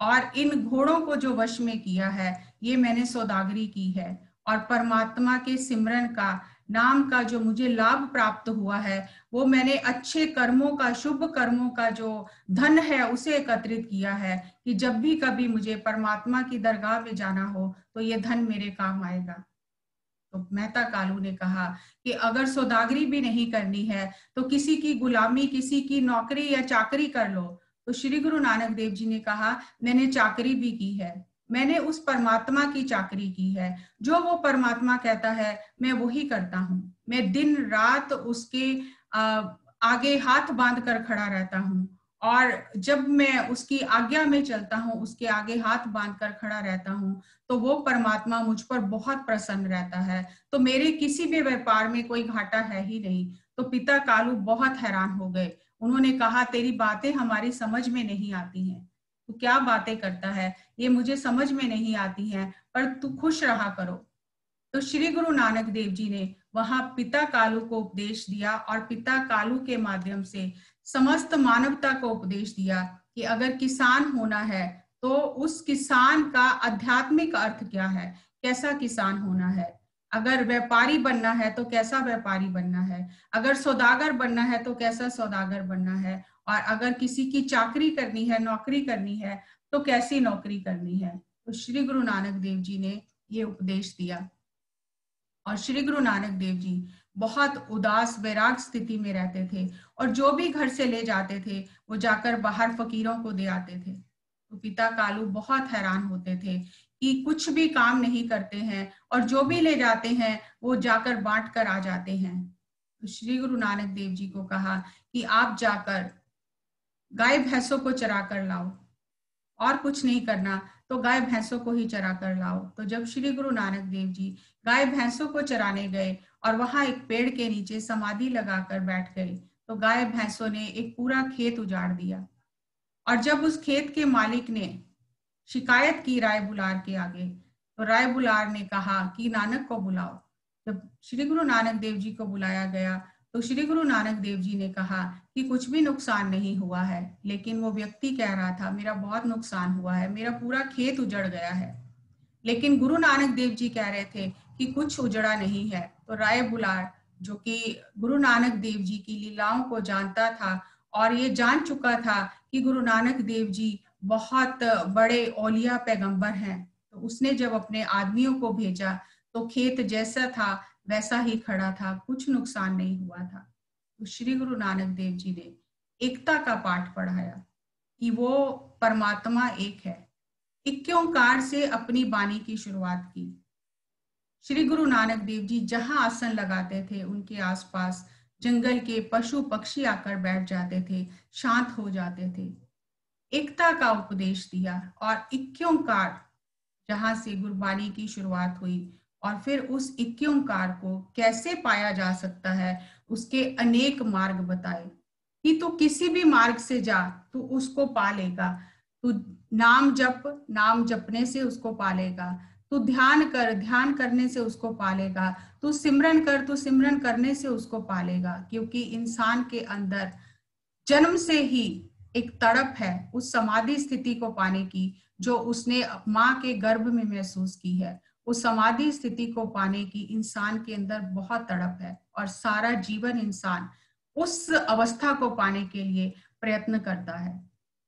और इन घोड़ों को जो वश में किया है ये मैंने सौदागरी की है और परमात्मा के सिमरन का नाम का जो मुझे लाभ प्राप्त हुआ है वो मैंने अच्छे कर्मों का, शुभ कर्मों का जो धन है उसे एकत्रित किया है कि जब भी कभी मुझे परमात्मा की दरगाह में जाना हो तो ये धन मेरे काम आएगा। तो मेहता कालू ने कहा कि अगर सौदागरी भी नहीं करनी है तो किसी की गुलामी, किसी की नौकरी या चाकरी कर लो। तो श्री गुरु नानक देव जी ने कहा मैंने चाकरी भी की है, मैंने उस परमात्मा की चाकरी की है, जो वो परमात्मा कहता है मैं वही करता हूँ। मैं दिन रात उसके आगे हाथ बांध कर खड़ा रहता हूँ और जब मैं उसकी आज्ञा में चलता हूँ, उसके आगे हाथ बांध कर खड़ा रहता हूँ तो वो परमात्मा मुझ पर बहुत प्रसन्न रहता है। तो मेरे किसी भी व्यापार में कोई घाटा है ही नहीं। तो पिता कालू बहुत हैरान हो गए। उन्होंने कहा तेरी बातें हमारी समझ में नहीं आती हैं, तू क्या बातें करता है, ये मुझे समझ में नहीं आती हैं, पर तू खुश रहा करो। तो श्री गुरु नानक देव जी ने वहां पिता कालू को उपदेश दिया और पिता कालू के माध्यम से समस्त मानवता को उपदेश दिया कि अगर किसान होना है तो उस किसान का आध्यात्मिक अर्थ क्या है, कैसा किसान होना है। अगर व्यापारी बनना है तो कैसा व्यापारी बनना है, अगर सौदागर बनना है तो कैसा सौदागर बनना है, और अगर किसी की चाकरी करनी है, नौकरी करनी है तो कैसी नौकरी करनी है। तो श्री गुरु नानक देव जी ने ये उपदेश दिया और श्री गुरु नानक देव जी बहुत उदास वैराग स्थिति में रहते थे और जो भी घर से ले जाते थे वो जाकर बाहर फकीरों को दे आते थे। तो पिता कालू बहुत हैरान होते थे कि कुछ भी काम नहीं करते हैं और जो भी ले जाते हैं वो जाकर बांट कर आ जाते हैं। तो श्री गुरु नानक देव जी को कहा कि आप जाकर गाय भैंसों को चरा कर लाओ, और कुछ नहीं करना तो गाय भैंसों को ही चरा कर लाओ। तो जब श्री गुरु नानक देव जी गाय भैंसों को चराने गए और वहां एक पेड़ के नीचे समाधि लगाकर बैठ गए, तो गाय भैंसों ने एक पूरा खेत उजाड़ दिया। और जब उस खेत के मालिक ने शिकायत की राय बुलार के आगे, तो राय बुलार ने कहा कि नानक को बुलाओ। जब श्री गुरु नानक देव जी को बुलाया गया तो श्री गुरु नानक देव जी ने कहा कि कुछ भी नुकसान नहीं हुआ है, लेकिन वो व्यक्ति कह रहा था मेरा बहुत नुकसान हुआ है, मेरा पूरा खेत उजड़ गया है। लेकिन गुरु नानक देव जी कह रहे थे कि कुछ उजड़ा नहीं है। तो राय बुलार, जो कि गुरु नानक देव जी की लीलाओं को जानता था और ये जान चुका था कि गुरु नानक देव जी बहुत बड़े औलिया पैगंबर हैं, तो उसने जब अपने आदमियों को भेजा तो खेत जैसा था वैसा ही खड़ा था, कुछ नुकसान नहीं हुआ था। तो श्री गुरु नानक देव जी ने एकता का पाठ पढ़ाया कि वो परमात्मा एक है। इक्योंकार से अपनी वाणी की शुरुआत की। श्री गुरु नानक देव जी जहां आसन लगाते थे उनके आसपास जंगल के पशु पक्षी आकर बैठ जाते थे, शांत हो जाते थे। एकता का उपदेश दिया और इक्योंकार जहां से गुरबाणी की शुरुआत हुई, और फिर उस इक्योंकार को कैसे पाया जा सकता है उसके अनेक मार्ग बताए कि तू किसी भी मार्ग से जा तू उसको पा लेगा। तू नाम जप, नाम जपने से उसको पालेगा। तू ध्यान कर, ध्यान करने से उसको पालेगा। तू सिमरन कर, तू सिमरन करने से उसको पालेगा। क्योंकि इंसान के अंदर जन्म से ही एक तड़प है उस समाधि स्थिति को पाने की जो उसने माँ के गर्भ में महसूस की है। उस समाधि स्थिति को पाने की इंसान के अंदर बहुत तड़प है और सारा जीवन इंसान उस अवस्था को पाने के लिए प्रयत्न करता है।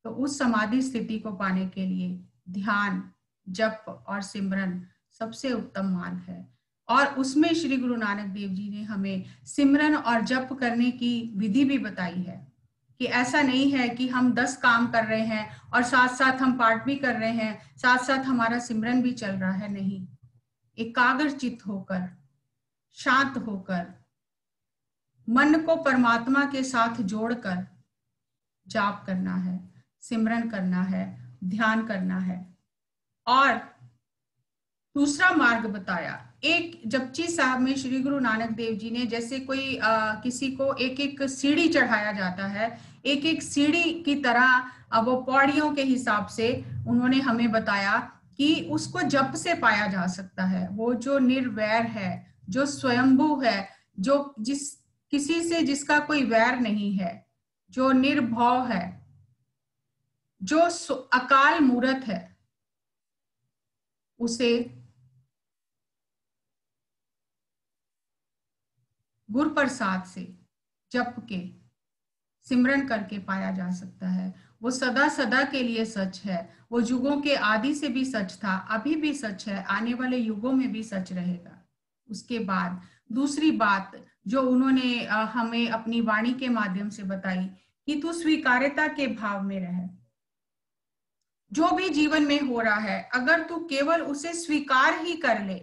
तो उस समाधि स्थिति को पाने के लिए ध्यान, जप और सिमरन सबसे उत्तम मार्ग है। और उसमें श्री गुरु नानक देव जी ने हमें सिमरन और जप करने की विधि भी बताई है कि ऐसा नहीं है कि हम 10 काम कर रहे हैं और साथ साथ हम पाठ भी कर रहे हैं, साथ साथ हमारा सिमरन भी चल रहा है। नहीं, एकाग्रचित्त होकर, शांत होकर, मन को परमात्मा के साथ जोड़कर जाप करना है, सिमरन करना है, ध्यान करना है। और दूसरा मार्ग बताया, एक जपजी साहब में श्री गुरु नानक देव जी ने जैसे कोई किसी को एक एक सीढ़ी चढ़ाया जाता है, एक एक सीढ़ी की तरह वो पौड़ियों के हिसाब से उन्होंने हमें बताया कि उसको जप से पाया जा सकता है। वो जो निर्वैर है, जो स्वयंभू है, जो किसी से जिसका कोई वैर नहीं है, जो निर्भव है, जो अकाल मूरत है, उसे गुरु प्रसाद से जप के सिमरन करके पाया जा सकता है। वो सदा सदा के लिए सच है। वो युगों के आदि से भी सच था, अभी भी सच है, आने वाले युगों में भी सच रहेगा। उसके बाद दूसरी बात जो उन्होंने हमें अपनी वाणी के माध्यम से बताई कि तू स्वीकार्यता के भाव में रहे। जो भी जीवन में हो रहा है अगर तू केवल उसे स्वीकार ही कर ले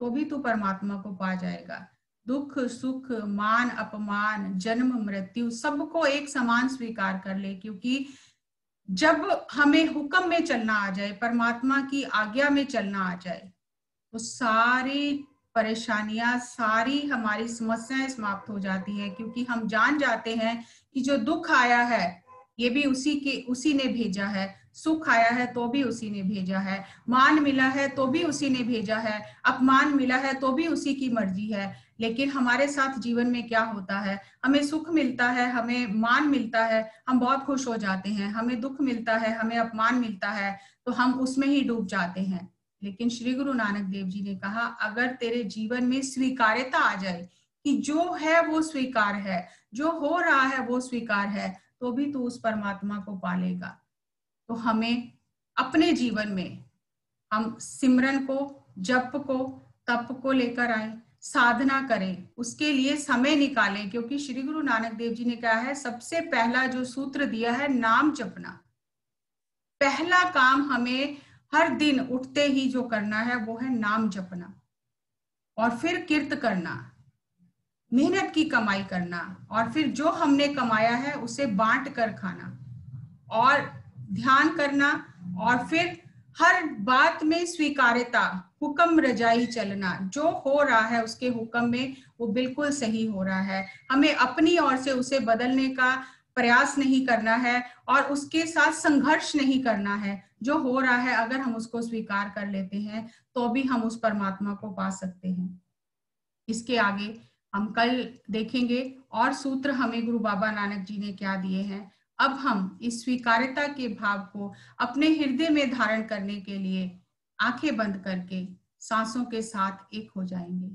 तो भी तू परमात्मा को पा जाएगा। दुख सुख, मान अपमान, जन्म मृत्यु सबको एक समान स्वीकार कर ले, क्योंकि जब हमें हुक्म में चलना आ जाए, परमात्मा की आज्ञा में चलना आ जाए, तो सारी परेशानियां, सारी हमारी समस्याएं समाप्त हो जाती हैं। क्योंकि हम जान जाते हैं कि जो दुख आया है ये भी उसी ने भेजा है, सुख आया है तो भी उसी ने भेजा है, मान मिला है तो भी उसी ने भेजा है, अपमान मिला है तो भी उसी की मर्जी है। लेकिन हमारे साथ जीवन में क्या होता है, हमें सुख मिलता है, हमें मान मिलता है, हम बहुत खुश हो जाते हैं, हमें दुख मिलता है, हमें अपमान मिलता है तो हम उसमें ही डूब जाते हैं। लेकिन श्री गुरु नानक देव जी ने कहा अगर तेरे जीवन में स्वीकार्यता आ जाए कि जो है वो स्वीकार है, जो हो रहा है वो स्वीकार है, तो भी तू उस परमात्मा को पालेगा। तो हमें अपने जीवन में हम सिमरन को, जप को, तप को लेकर आए, साधना करें, उसके लिए समय निकालें। क्योंकि श्री गुरु नानक देव जी ने कहा है सबसे पहला जो सूत्र दिया है नाम जपना। पहला काम हमें हर दिन उठते ही जो करना है वो है नाम जपना, और फिर किर्त करना, मेहनत की कमाई करना, और फिर जो हमने कमाया है उसे बांट कर खाना, और ध्यान करना, और फिर हर बात में स्वीकार्यता, हुक्म रजाई चलना। जो हो रहा है उसके हुक्म में वो बिल्कुल सही हो रहा है, हमें अपनी ओर से उसे बदलने का प्रयास नहीं करना है और उसके साथ संघर्ष नहीं करना है। जो हो रहा है अगर हम उसको स्वीकार कर लेते हैं तो भी हम उस परमात्मा को पा सकते हैं। इसके आगे हम कल देखेंगे और सूत्र हमें गुरु बाबा नानक जी ने क्या दिए हैं। अब हम इस स्वीकार्यता के भाव को अपने हृदय में धारण करने के लिए आंखें बंद करके सांसों के साथ एक हो जाएंगे।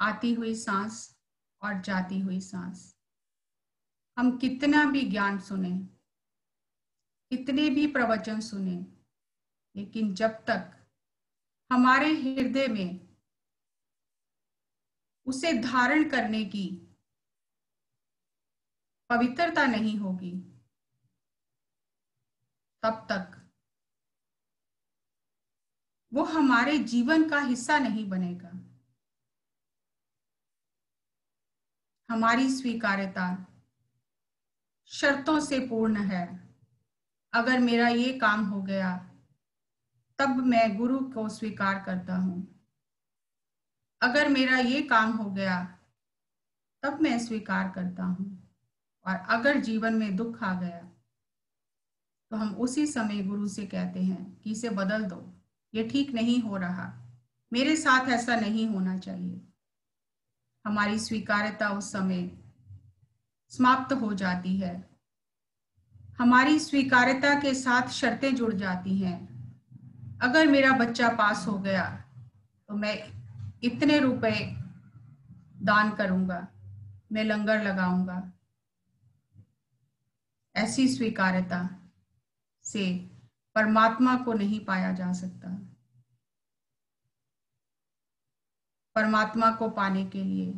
आती हुई सांस और जाती हुई सांस। हम कितना भी ज्ञान सुने, कितने भी प्रवचन सुने, लेकिन जब तक हमारे हृदय में उसे धारण करने की पवित्रता नहीं होगी, तब तक वो हमारे जीवन का हिस्सा नहीं बनेगा। हमारी स्वीकार्यता शर्तों से पूर्ण है। अगर मेरा ये काम हो गया तब मैं गुरु को स्वीकार करता हूं, अगर मेरा ये काम हो गया तब मैं स्वीकार करता हूं, और अगर जीवन में दुख आ गया तो हम उसी समय गुरु से कहते हैं कि इसे बदल दो, ये ठीक नहीं हो रहा, मेरे साथ ऐसा नहीं होना चाहिए। हमारी स्वीकार्यता उस समय समाप्त हो जाती है। हमारी स्वीकार्यता के साथ शर्तें जुड़ जाती हैं। अगर मेरा बच्चा पास हो गया तो मैं इतने रुपए दान करूंगा, मैं लंगर लगाऊंगा। ऐसी स्वीकार्यता से परमात्मा को नहीं पाया जा सकता। परमात्मा को पाने के लिए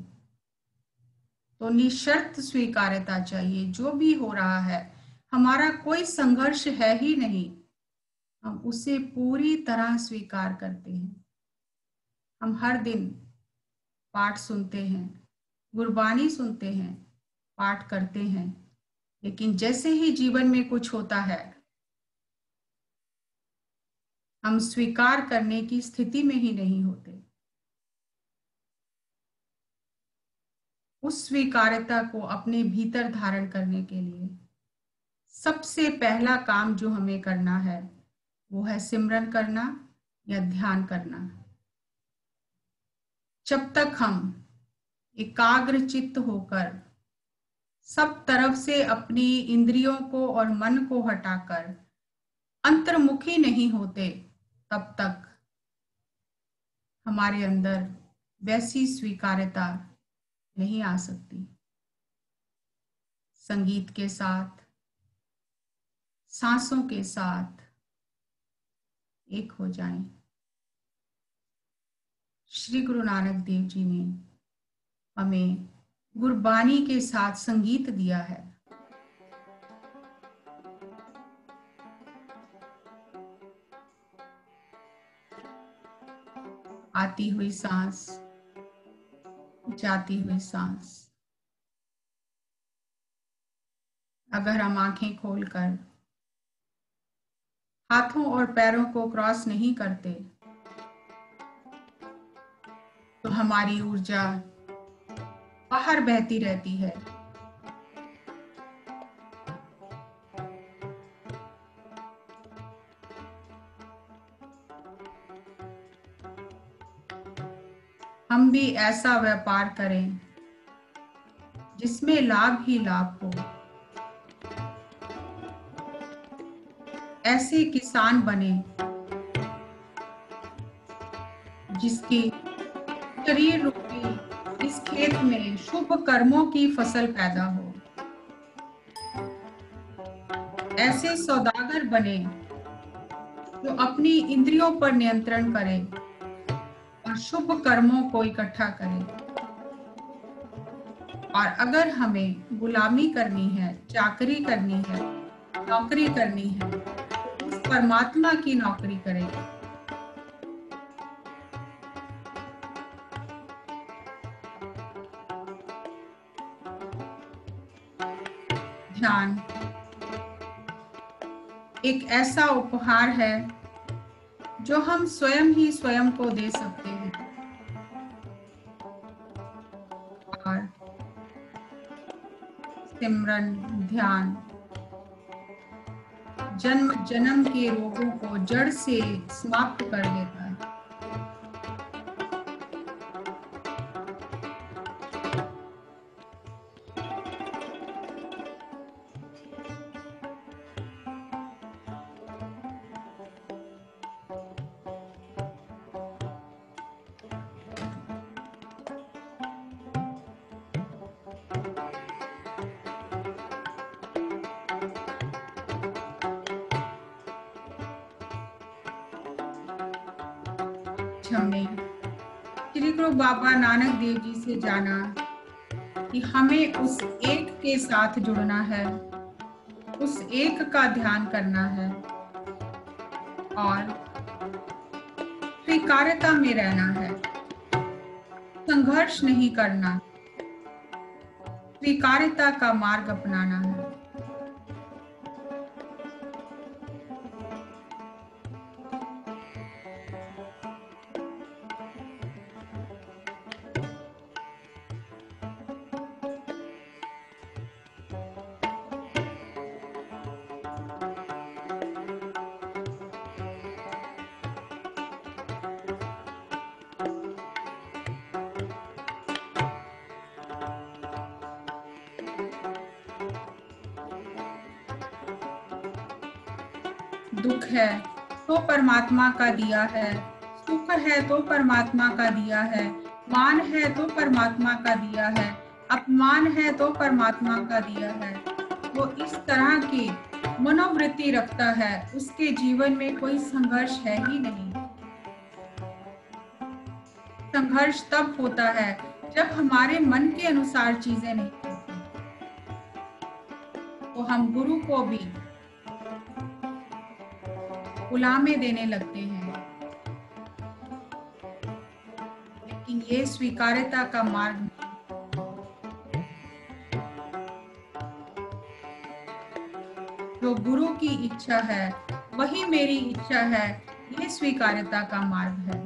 तो निशर्त स्वीकार्यता चाहिए। जो भी हो रहा है, हमारा कोई संघर्ष है ही नहीं, हम उसे पूरी तरह स्वीकार करते हैं। हम हर दिन पाठ सुनते हैं, गुरबानी सुनते हैं, पाठ करते हैं, लेकिन जैसे ही जीवन में कुछ होता है हम स्वीकार करने की स्थिति में ही नहीं होते। उस स्वीकार्यता को अपने भीतर धारण करने के लिए सबसे पहला काम जो हमें करना है वो है सिमरन करना या ध्यान करना। जब तक हम एकाग्र चित्त होकर सब तरफ से अपनी इंद्रियों को और मन को हटाकर अंतर्मुखी नहीं होते, तब तक हमारे अंदर वैसी स्वीकार्यता नहीं आ सकती। संगीत के साथ, सांसों के साथ एक हो जाएं। श्री गुरु नानक देव जी ने हमें गुरबानी के साथ संगीत दिया है। आती हुई सांस, जाती हुई सांस। अगर हम आंखें खोलकर हाथों और पैरों को क्रॉस नहीं करते तो हमारी ऊर्जा बाहर बहती रहती है। हम भी ऐसा व्यापार करें जिसमें लाभ ही लाभ हो। ऐसे किसान बने जिसकी शरीर रूपी इस खेत में शुभ कर्मों की फसल पैदा हो। ऐसे सौदागर बने जो अपनी इंद्रियों पर नियंत्रण करे और शुभ कर्मों को इकट्ठा करे। और अगर हमें गुलामी करनी है, चाकरी करनी है, नौकरी करनी है, इस परमात्मा की नौकरी करे। ध्यान एक ऐसा उपहार है जो हम स्वयं ही स्वयं को दे सकते हैं। और सिमरन ध्यान जन्म जन्म के रोगों को जड़ से समाप्त कर देता है। हमने श्री गुरु बाबा नानक देव जी से जाना कि हमें उस एक के साथ जुड़ना है, उस एक का ध्यान करना है और स्वीकार्यता में रहना है, संघर्ष नहीं करना, स्वीकार्यता का मार्ग अपनाना है। दुख है तो परमात्मा का दिया है, सुख है तो परमात्मा का दिया है, मान है तो परमात्मा का दिया है, अपमान है तो परमात्मा का दिया है। वो इस तरह की मनोवृत्ति रखता है, उसके जीवन में कोई संघर्ष है ही नहीं। संघर्ष तब होता है जब हमारे मन के अनुसार चीजें नहीं होती, तो हम गुरु को भी गुलामे देने लगते हैं। लेकिन ये स्वीकार्यता का मार्ग नहीं। जो गुरु की इच्छा है वही मेरी इच्छा है, ये स्वीकार्यता का मार्ग है।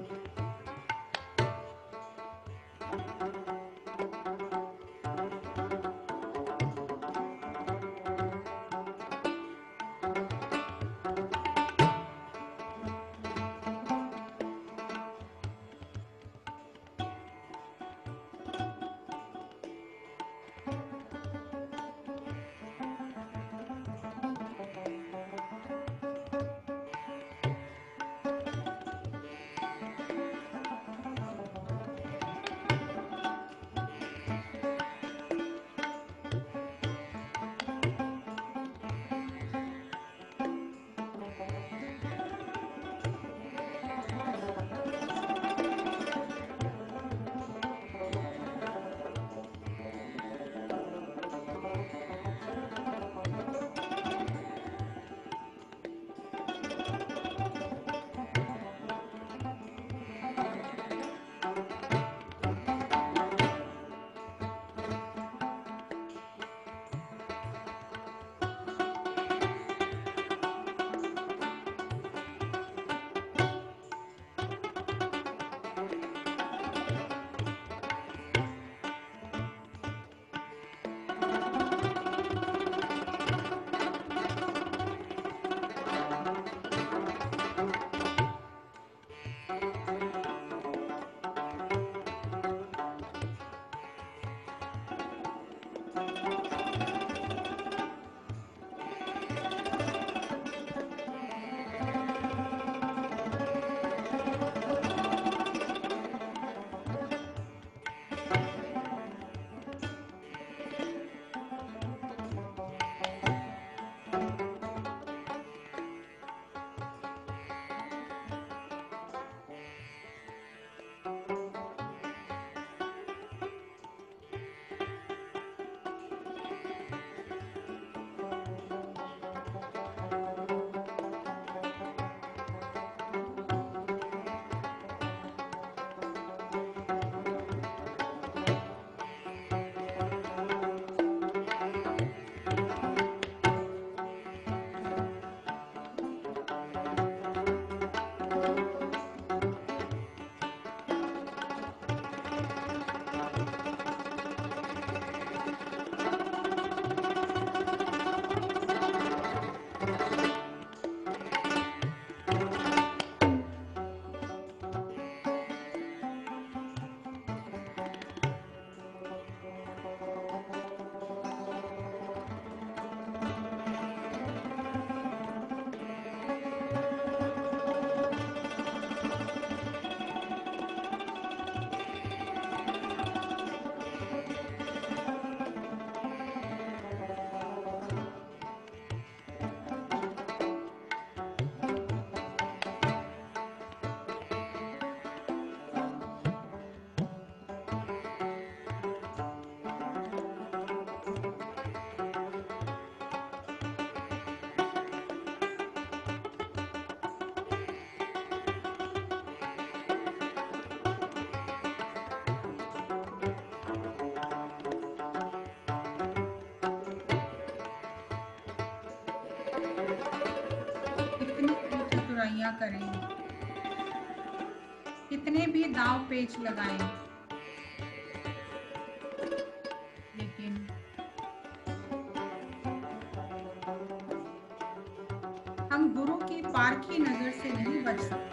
न करें, कितने भी दांव पेच लगाएं, लेकिन हम गुरु की पारखी नजर से नहीं बच सकते।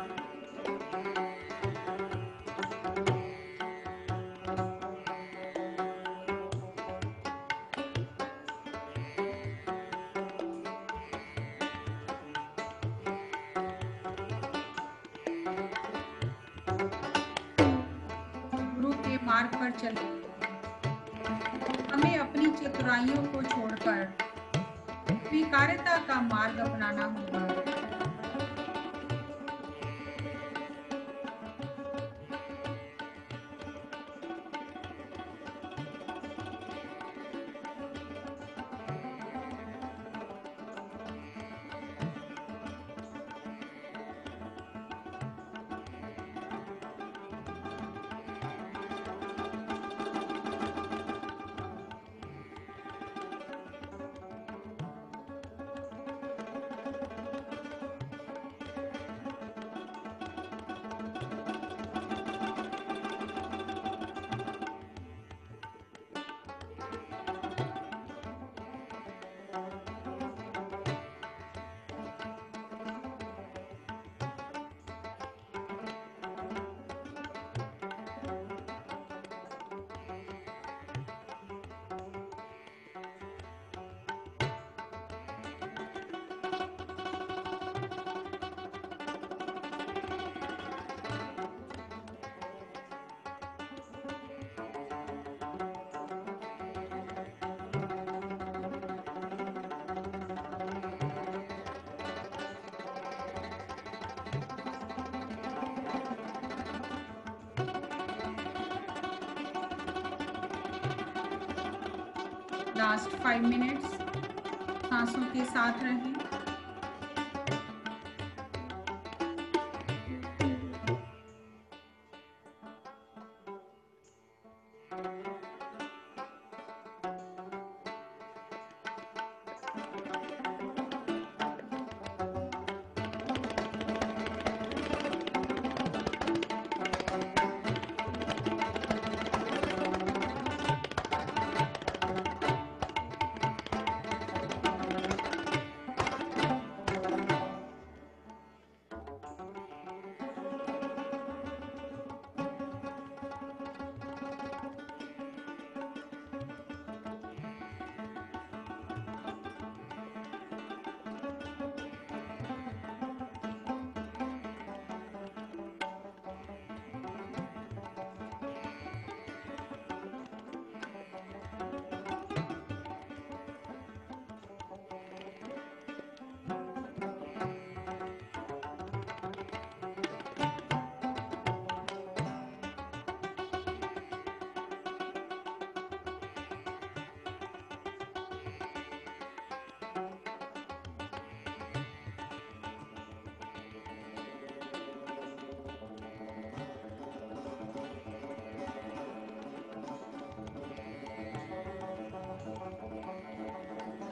गुरु के मार्ग पर चले हमें अपनी चतुराइयों को छोड़कर स्वीकार्यता का मार्ग अपनाना होगा। लास्ट 5 मिनट्स सांसों के साथ रहें।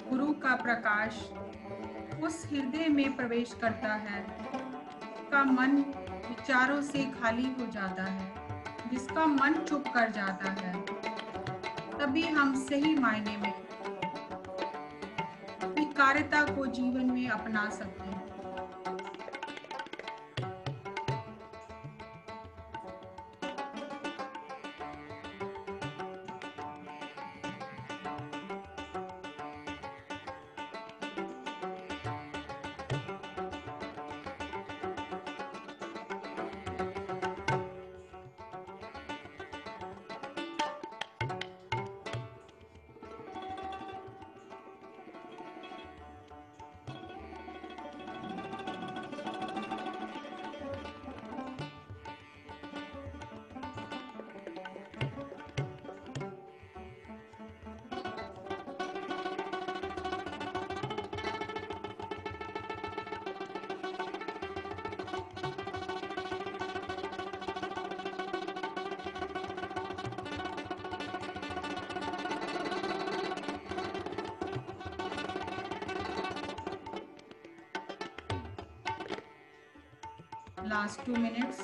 गुरु का प्रकाश उस हृदय में प्रवेश करता है जिसका मन विचारों से खाली हो जाता है, जिसका मन चुप कर जाता है। तभी हम सही मायने में स्वीकार्यता को जीवन में अपना सकते हैं। लास्ट 2 मिनट्स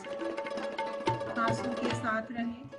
सांसों के साथ रहें।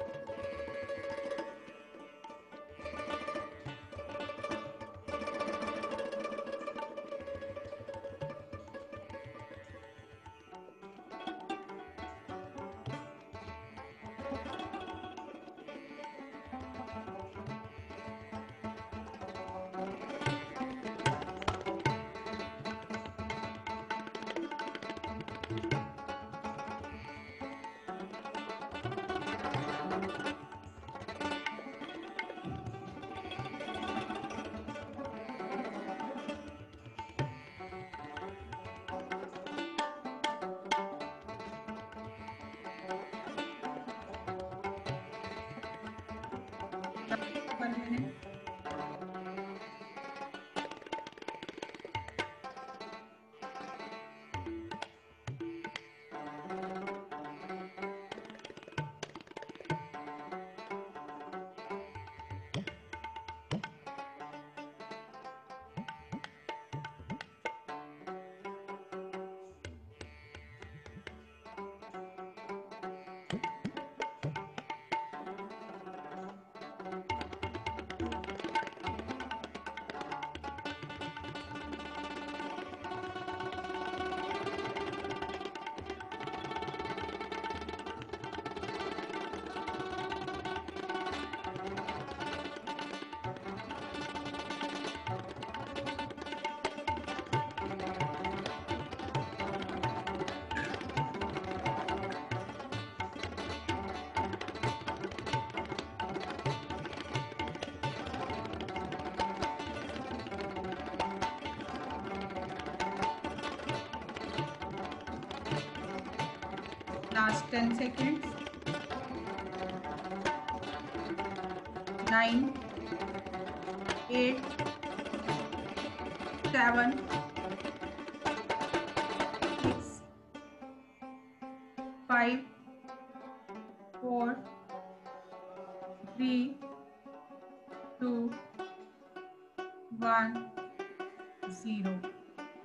Last 10 seconds. 9, 8, 7, 6, 5, 4, 3, 2, 1, 0।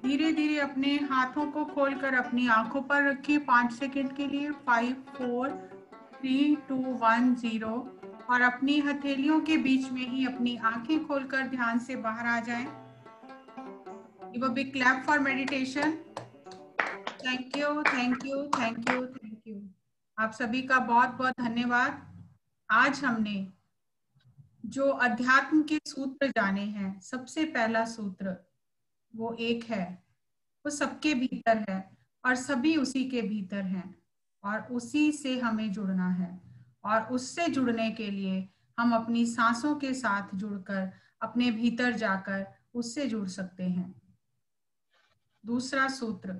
धीरे धीरे अपने हाथों को खोलकर अपनी आंखों पर रखिए 5 सेकंड के लिए। 5, 4, 3, 2, 1, 0। और अपनी हथेलियों के बीच में ही अपनी आंखें खोलकर ध्यान से बाहर आ जाएं। Give a big clap for meditation. Thank you, thank you, thank you, thank you. आप सभी का बहुत बहुत धन्यवाद। आज हमने जो अध्यात्म के सूत्र जाने हैं, सबसे पहला सूत्र वो एक है, वो सबके भीतर है और सभी उसी के भीतर हैं और उसी से हमें जुड़ना है। और उससे जुड़ने के लिए हम अपनी सांसों के साथ जुड़कर अपने भीतर जाकर उससे जुड़ सकते हैं। दूसरा सूत्र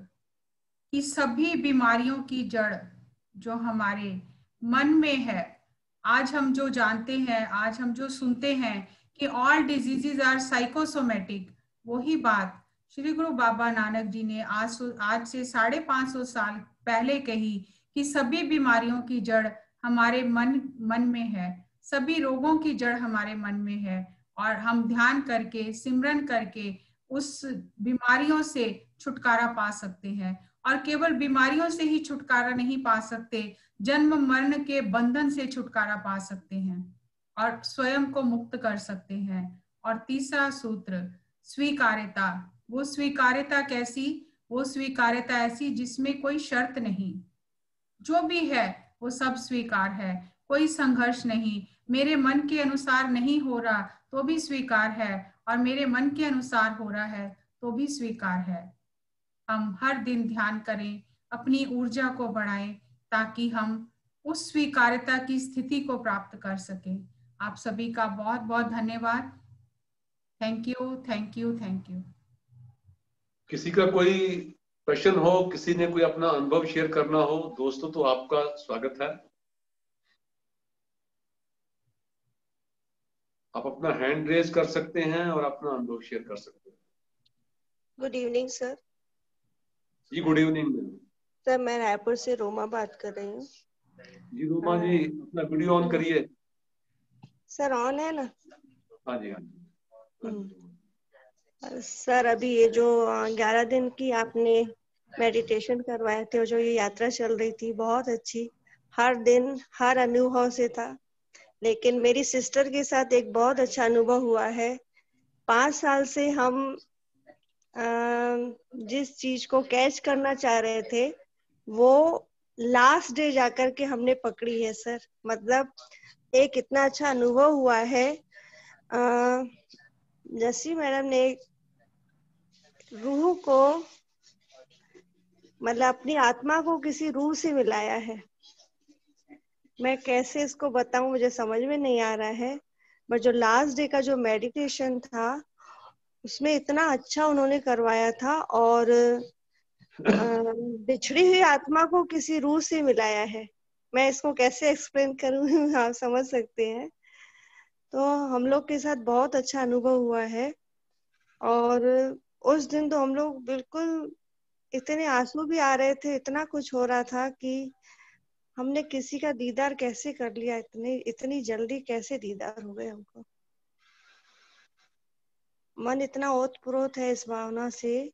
कि सभी बीमारियों की जड़ जो हमारे मन में है, आज हम जो जानते हैं, आज हम जो सुनते हैं कि ऑल डिजीजेज आर साइकोसोमेटिक, वही बात श्री गुरु बाबा नानक जी ने आज से 550 साल पहले कही कि सभी बीमारियों की जड़ हमारे मन में है, सभी रोगों की जड़ हमारे मन में है। और हम ध्यान करके, सिमरन करके उस बीमारियों से छुटकारा पा सकते हैं। और केवल बीमारियों से ही छुटकारा नहीं पा सकते, जन्म मरण के बंधन से छुटकारा पा सकते हैं और स्वयं को मुक्त कर सकते हैं। और तीसरा सूत्र स्वीकार्यता। वो स्वीकार्यता कैसी? वो स्वीकार्यता ऐसी जिसमें कोई शर्त नहीं, जो भी है वो सब स्वीकार है, कोई संघर्ष नहीं। मेरे मन के अनुसार नहीं हो रहा तो भी स्वीकार है और मेरे मन के अनुसार हो रहा है तो भी स्वीकार है। हम हर दिन ध्यान करें, अपनी ऊर्जा को बढ़ाएं ताकि हम उस स्वीकार्यता की स्थिति को प्राप्त कर सकें। आप सभी का बहुत बहुत धन्यवाद। Thank you, thank you, thank you. किसी का कोई प्रश्न हो, किसी ने कोई अपना अनुभव शेयर करना हो दोस्तों, तो आपका स्वागत है। आप अपना हैंड रेज कर सकते हैं और अपना अनुभव शेयर कर सकते हैं। Good evening sir. जी गुड इवनिंग मैम। सर मैं रायपुर से रोमा बात कर रही हूँ। जी रोमा जी, अपना वीडियो ऑन करिए। सर ऑन है ना? हाँ जी, हाँ जी। सर अभी ये जो 11 दिन की आपने मेडिटेशन करवाए थे और जो ये यात्रा चल रही थी बहुत अच्छी, हर दिन हर अनुभव से था। लेकिन मेरी सिस्टर के साथ एक बहुत अच्छा अनुभव हुआ है। 5 साल से हम जिस चीज को कैच करना चाह रहे थे वो लास्ट डे जाकर के हमने पकड़ी है सर। मतलब एक इतना अच्छा अनुभव हुआ है। जैसी मैडम ने रूह को, मतलब अपनी आत्मा को किसी रूह से मिलाया है। मैं कैसे इसको बताऊं, मुझे समझ में नहीं आ रहा है। बट जो लास्ट डे का जो मेडिटेशन था उसमें इतना अच्छा उन्होंने करवाया था और बिछड़ी हुई आत्मा को किसी रूह से मिलाया है। मैं इसको कैसे एक्सप्लेन करूं आप समझ सकते हैं। तो हम लोग के साथ बहुत अच्छा अनुभव हुआ है और उस दिन तो हम लोग बिल्कुल, इतने आंसू भी आ रहे थे, इतना कुछ हो रहा था कि हमने किसी का दीदार कैसे कर लिया, इतनी जल्दी कैसे दीदार हो गए हमको। मन इतना ओतप्रोत है इस भावना से,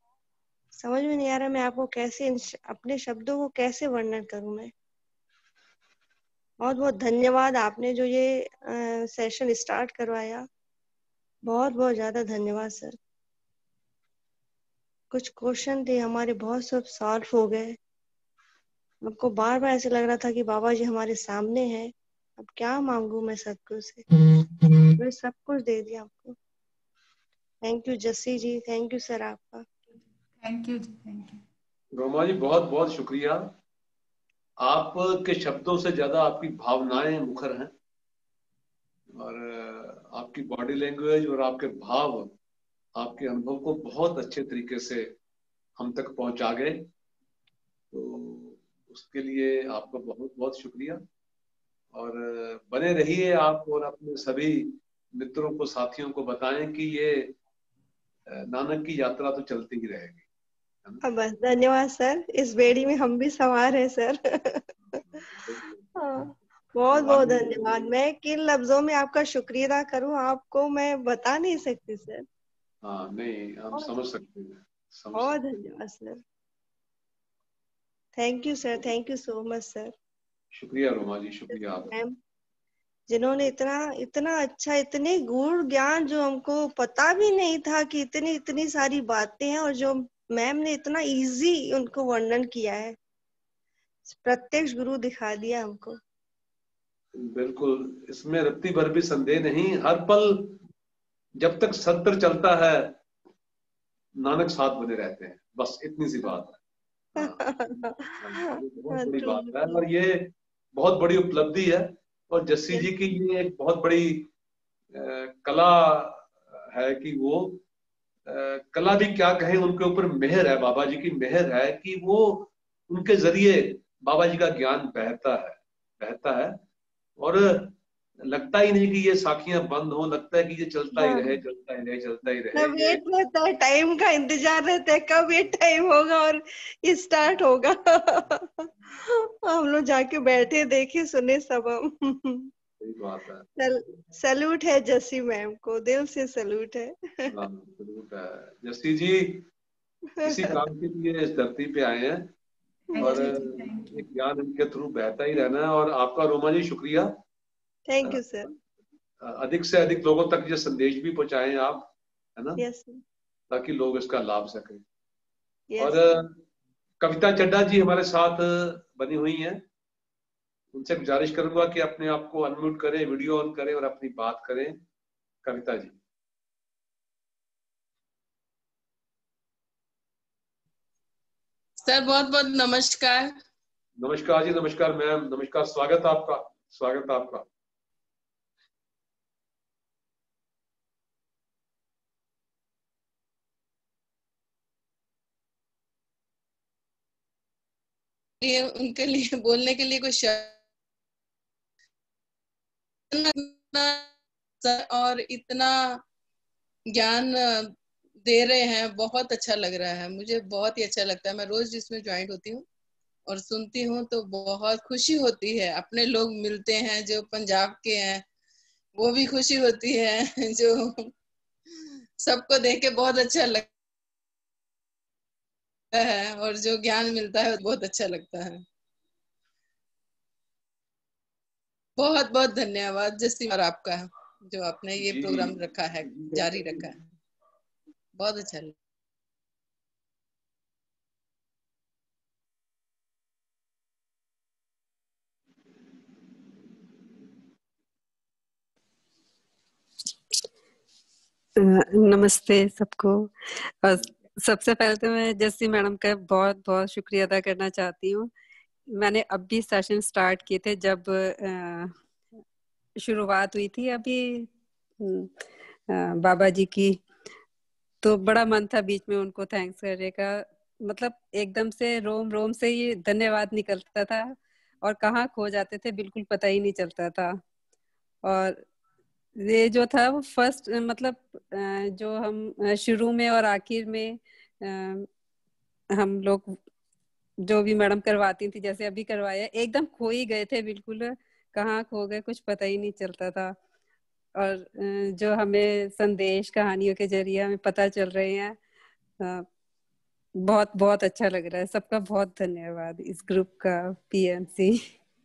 समझ में नहीं आ रहा मैं आपको कैसे अपने शब्दों को कैसे वर्णन करूं। मैं बहुत बहुत धन्यवाद, आपने जो ये सेशन स्टार्ट करवाया, बहुत बहुत ज्यादा धन्यवाद सर। कुछ क्वेश्चन थे हमारे, बहुत सब सॉल्व हो गए। हमको बार बार ऐसे लग रहा था कि बाबा जी हमारे सामने हैं, अब क्या मांगू मैं सदगुरु से। मैं सब कुछ दे दिया आपको। Thank you Jassi ji, thank you sir आपका। थैंक यू जी, थैंक यू। रोमा जी बहुत बहुत शुक्रिया। आपके शब्दों से ज्यादा आपकी भावनाएं मुखर हैं और आपकी बॉडी लैंग्वेज और आपके भाव आपके अनुभव को बहुत अच्छे तरीके से हम तक पहुंचा गए। तो उसके लिए आपका बहुत बहुत शुक्रिया और बने रहिए आप और अपने सभी मित्रों को, साथियों को बताएं कि ये नानक की यात्रा तो चलती ही रहेगी। बस धन्यवाद सर, इस बेड़ी में हम भी सवार हैं सर। हाँ, बहुत बहुत धन्यवाद। मैं किन लफ्जों में आपका शुक्रिया अदा करूं आपको मैं बता नहीं सकती सर। हाँ नहीं, हम समझ सकते हैं, बहुत धन्यवाद sir. Thank you sir, thank you so much sir. शुक्रिया रोमा जी, शुक्रिया आपका। मैम जिन्होंने इतना इतना अच्छा, इतने गूढ़ ज्ञान जो हमको पता भी नहीं था कि इतनी इतनी सारी बातें हैं, और जो मैम ने इतना इजी उनको वर्णन किया है, प्रत्यक्ष गुरु दिखा दिया हमको। बिल्कुल, इसमें रत्ती भर भी संदेह नहीं। हर पल जब तक सत्य चलता है नानक साथ बने रहते हैं, बस इतनी सी बात है। हाँ, ये बहुत बड़ी बात है और ये बहुत बड़ी उपलब्धि है। और जस्सी जी की ये एक बहुत बड़ी कला है कि वो कला भी क्या कहें, उनके ऊपर मेहर है, बाबा जी की मेहर है कि वो उनके जरिए बाबा जी का ज्ञान बहता है और लगता ही नहीं कि ये साखियां बंद हो, लगता है कि ये चलता ही रहे, चलता ही रहे, चलता ही रहे। वेट रहता है, टाइम का इंतजार रहता है, कब ये टाइम होगा और स्टार्ट होगा। हम लोग जाके बैठे देखे सुने सब हम। सही बात है। सैल्यूट है जस्सी मैम को, दिल से सैल्यूट है। सैल्यूट है जस्सी जी, इसी काम के लिए इस धरती पे आए हैं और एक ज्ञान इनके थ्रू बहता ही रहना है। और आपका रोमा जी शुक्रिया, थैंक यू सर। अधिक से अधिक लोगों तक ये संदेश भी पहुंचाएं आप, है ना? यस ताकि लोग इसका लाभ सकें। यस। और कविता चड्ढा जी हमारे साथ बनी हुई हैं, उनसे गुजारिश करूंगा कि अपने आप को अनम्यूट करें, वीडियो ऑन करें और अपनी बात करें। कविता जी। सर बहुत बहुत नमस्कार। नमस्कार जी, नमस्कार मैम, नमस्कार, स्वागत आपका, स्वागत आपका। उनके लिए बोलने के लिए कुछ और इतना ज्ञान दे रहे हैं, बहुत अच्छा लग रहा है मुझे, बहुत ही अच्छा लगता है। मैं रोज इसमें ज्वाइन होती हूँ और सुनती हूँ तो बहुत खुशी होती है। अपने लोग मिलते हैं जो पंजाब के हैं, वो भी खुशी होती है। जो सबको देख के बहुत अच्छा लगता है और जो ज्ञान मिलता है बहुत अच्छा लगता है। बहुत बहुत धन्यवाद जस्सी और आपका, जो आपने ये प्रोग्राम रखा है, जारी रखा है, बहुत अच्छा लगा। नमस्ते सबको। और सबसे पहले तो मैं जस्सी मैडम का बहुत बहुत शुक्रिया अदा करना चाहती हूँ। मैंने अभी सेशन स्टार्ट किए थे जब शुरुआत हुई थी अभी बाबा जी की, तो बड़ा मन था बीच में उनको थैंक्स करने का। मतलब एकदम से रोम रोम से ही धन्यवाद निकलता था और कहाँ खो जाते थे बिल्कुल पता ही नहीं चलता था। और ये जो था वो फर्स्ट मतलब जो हम शुरू में और आखिर में हम लोग जो भी मैडम करवाती थी, जैसे अभी करवाया, एकदम खो ही गए थे बिल्कुल, कहाँ खो गए कुछ पता ही नहीं चलता था। और जो हमें संदेश कहानियों के जरिए हमें पता चल रहे हैं, बहुत बहुत अच्छा लग रहा है। सबका बहुत धन्यवाद। इस ग्रुप का, पीएमसी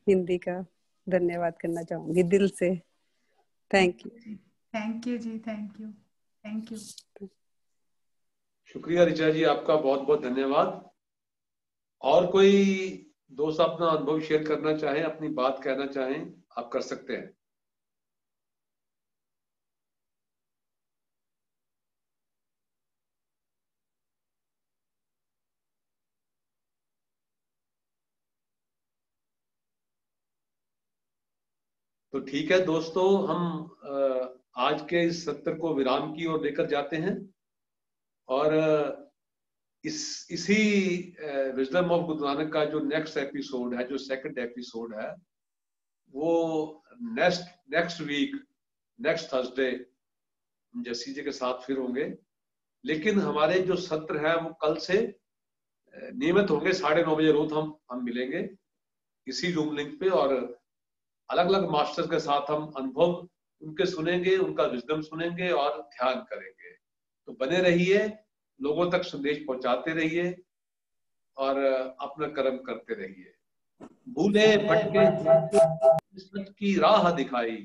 हिंदी का धन्यवाद करना चाहूंगी दिल से। Thank you. थैंक यू जी, थैंक यू, थैंक यू। शुक्रिया ऋचा जी, आपका बहुत बहुत धन्यवाद। और कोई दोस्त अपना अनुभव शेयर करना चाहें, अपनी बात कहना चाहें, आप कर सकते हैं। तो ठीक है दोस्तों, हम आज के इस सत्र को विराम की ओर लेकर जाते हैं और इसी विजडम ऑफ गुरु नानक का जो नेक्स्ट एपिसोड है, जो सेकंड एपिसोड है, वो next week, next Thursday Jassi ji के साथ फिर होंगे। लेकिन हमारे जो सत्र है वो कल से नियमित होंगे। 9:30 बजे रोज हम मिलेंगे इसी जूम लिंक पे और अलग अलग मास्टर्स के साथ हम अनुभव उनके सुनेंगे, उनका विजडम सुनेंगे और ध्यान करेंगे। तो बने रहिए, लोगों तक संदेश पहुंचाते रहिए और अपना कर्म करते रहिए। भूले भटके किस्मत की राह दिखाई,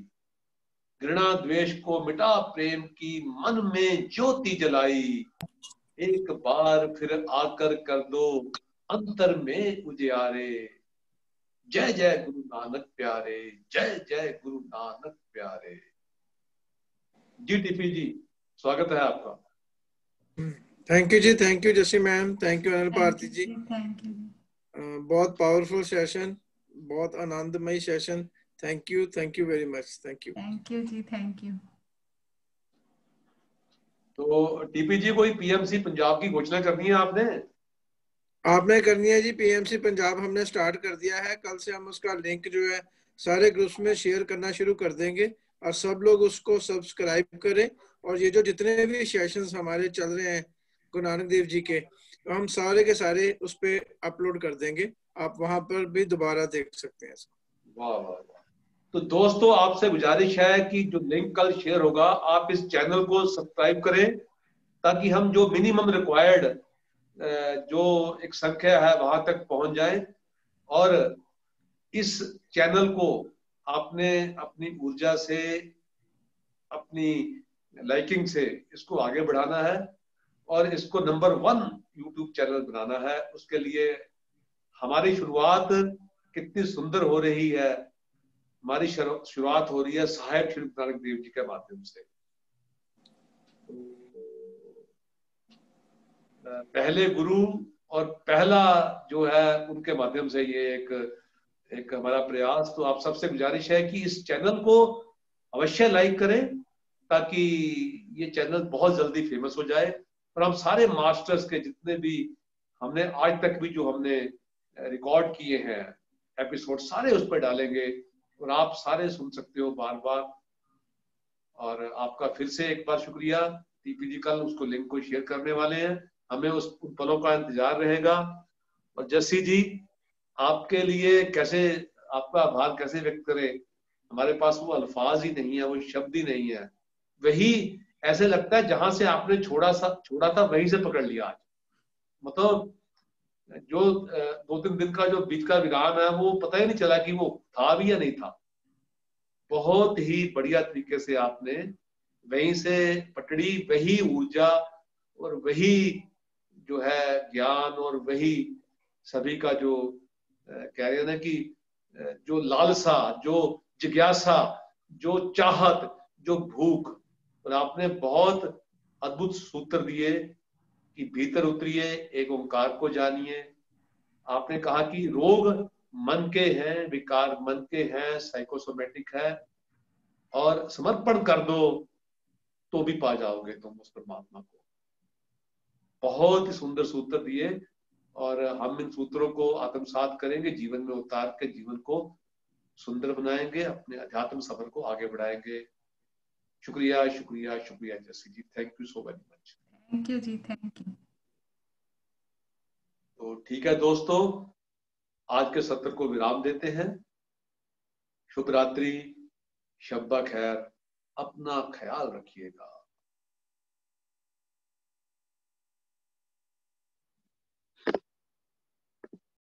घृणा द्वेष को मिटा प्रेम की, मन में ज्योति जलाई, एक बार फिर आकर कर दो अंतर में उजियारे। जय जय गुरु नानक प्यारे, जय जय गुरु नानक प्यारे। जी टीपी जी, स्वागत है आपका। थैंक यू जी, thank you Jassi ma'am, thank you Anil Bharti ji. Thank you. बहुत पावरफुल सेशन, बहुत आनंदमय session. Thank you very much. Thank you जी, थैंक यू। तो टीपी जी, कोई पीएमसी पंजाब की घोषणा करनी है आपने करनी है जी। पीएमसी पंजाब हमने स्टार्ट कर दिया है। कल से हम उसका लिंक जो है सारे ग्रुप्स में शेयर करना शुरू कर देंगे और सब लोग उसको सब्सक्राइब करें। और ये जो जितने भी सेशंस हमारे चल रहे हैं गुरु नानक देव जी के, तो हम सारे के सारे उस पे अपलोड कर देंगे, आप वहां पर भी दोबारा देख सकते हैं। वाह वाह वाह। तो दोस्तों, आपसे गुजारिश है कि जो लिंक कल शेयर होगा, आप इस चैनल को सब्सक्राइब करें ताकि हम जो मिनिमम रिक्वायर्ड जो एक संख्या है वहां तक पहुंच जाए। और इस चैनल को आपने अपनी ऊर्जा से, अपनी लाइकिंग से इसको आगे बढ़ाना है और इसको नंबर 1 यूट्यूब चैनल बनाना है। उसके लिए हमारी शुरुआत कितनी सुंदर हो रही है। हमारी शुरुआत हो रही है साहेब श्री गुरु नानक देव जी के माध्यम से। पहले गुरु और पहला जो है उनके माध्यम से ये एक हमारा प्रयास। तो आप सबसे गुजारिश है कि इस चैनल को अवश्य लाइक करें ताकि ये चैनल बहुत जल्दी फेमस हो जाए और हम सारे मास्टर्स के जितने भी हमने आज तक भी जो हमने रिकॉर्ड किए हैं एपिसोड, सारे उस पर डालेंगे और आप सारे सुन सकते हो बार बार। और आपका फिर से एक बार शुक्रिया। टीपी जी कल उसको लिंक को शेयर करने वाले हैं, हमें उन पलों का इंतजार रहेगा। और जस्सी जी, आपके लिए कैसे, आपका आभार कैसे व्यक्त करें, हमारे पास वो अल्फाज ही नहीं है, वो शब्द ही नहीं है। वही ऐसे लगता है जहां से आपने छोड़ा था वहीं से पकड़ लिया आज। मतलब जो 2-3 दिन का जो बीच का विराम है वो पता ही नहीं चला कि वो था भी या नहीं था। बहुत ही बढ़िया तरीके से आपने वहीं से पटड़ी, वही ऊर्जा और वही जो है ज्ञान और वही सभी का जो कह रहे हैं ना कि जो लालसा, जो जिज्ञासा, जो चाहत, जो भूख, और आपने बहुत अद्भुत सूत्र दिए कि भीतर उतरिए, एक ओंकार को जानिए। आपने कहा कि रोग मन के हैं, विकार मन के हैं, साइकोसोमेटिक है, और समर्पण कर दो तो भी पा जाओगे तुम उस परमात्मा को। बहुत ही सुंदर सूत्र दिए, और हम इन सूत्रों को आत्मसात करेंगे, जीवन में उतार के जीवन को सुंदर बनाएंगे, अपने अध्यात्म सफर को आगे बढ़ाएंगे। शुक्रिया शुक्रिया शुक्रिया Jassi ji, thank you so very much. Thank you जी, थैंक यू। तो ठीक है दोस्तों, आज के सत्र को विराम देते हैं। शुभ रात्रि, शब्बा खैर, अपना ख्याल रखिएगा।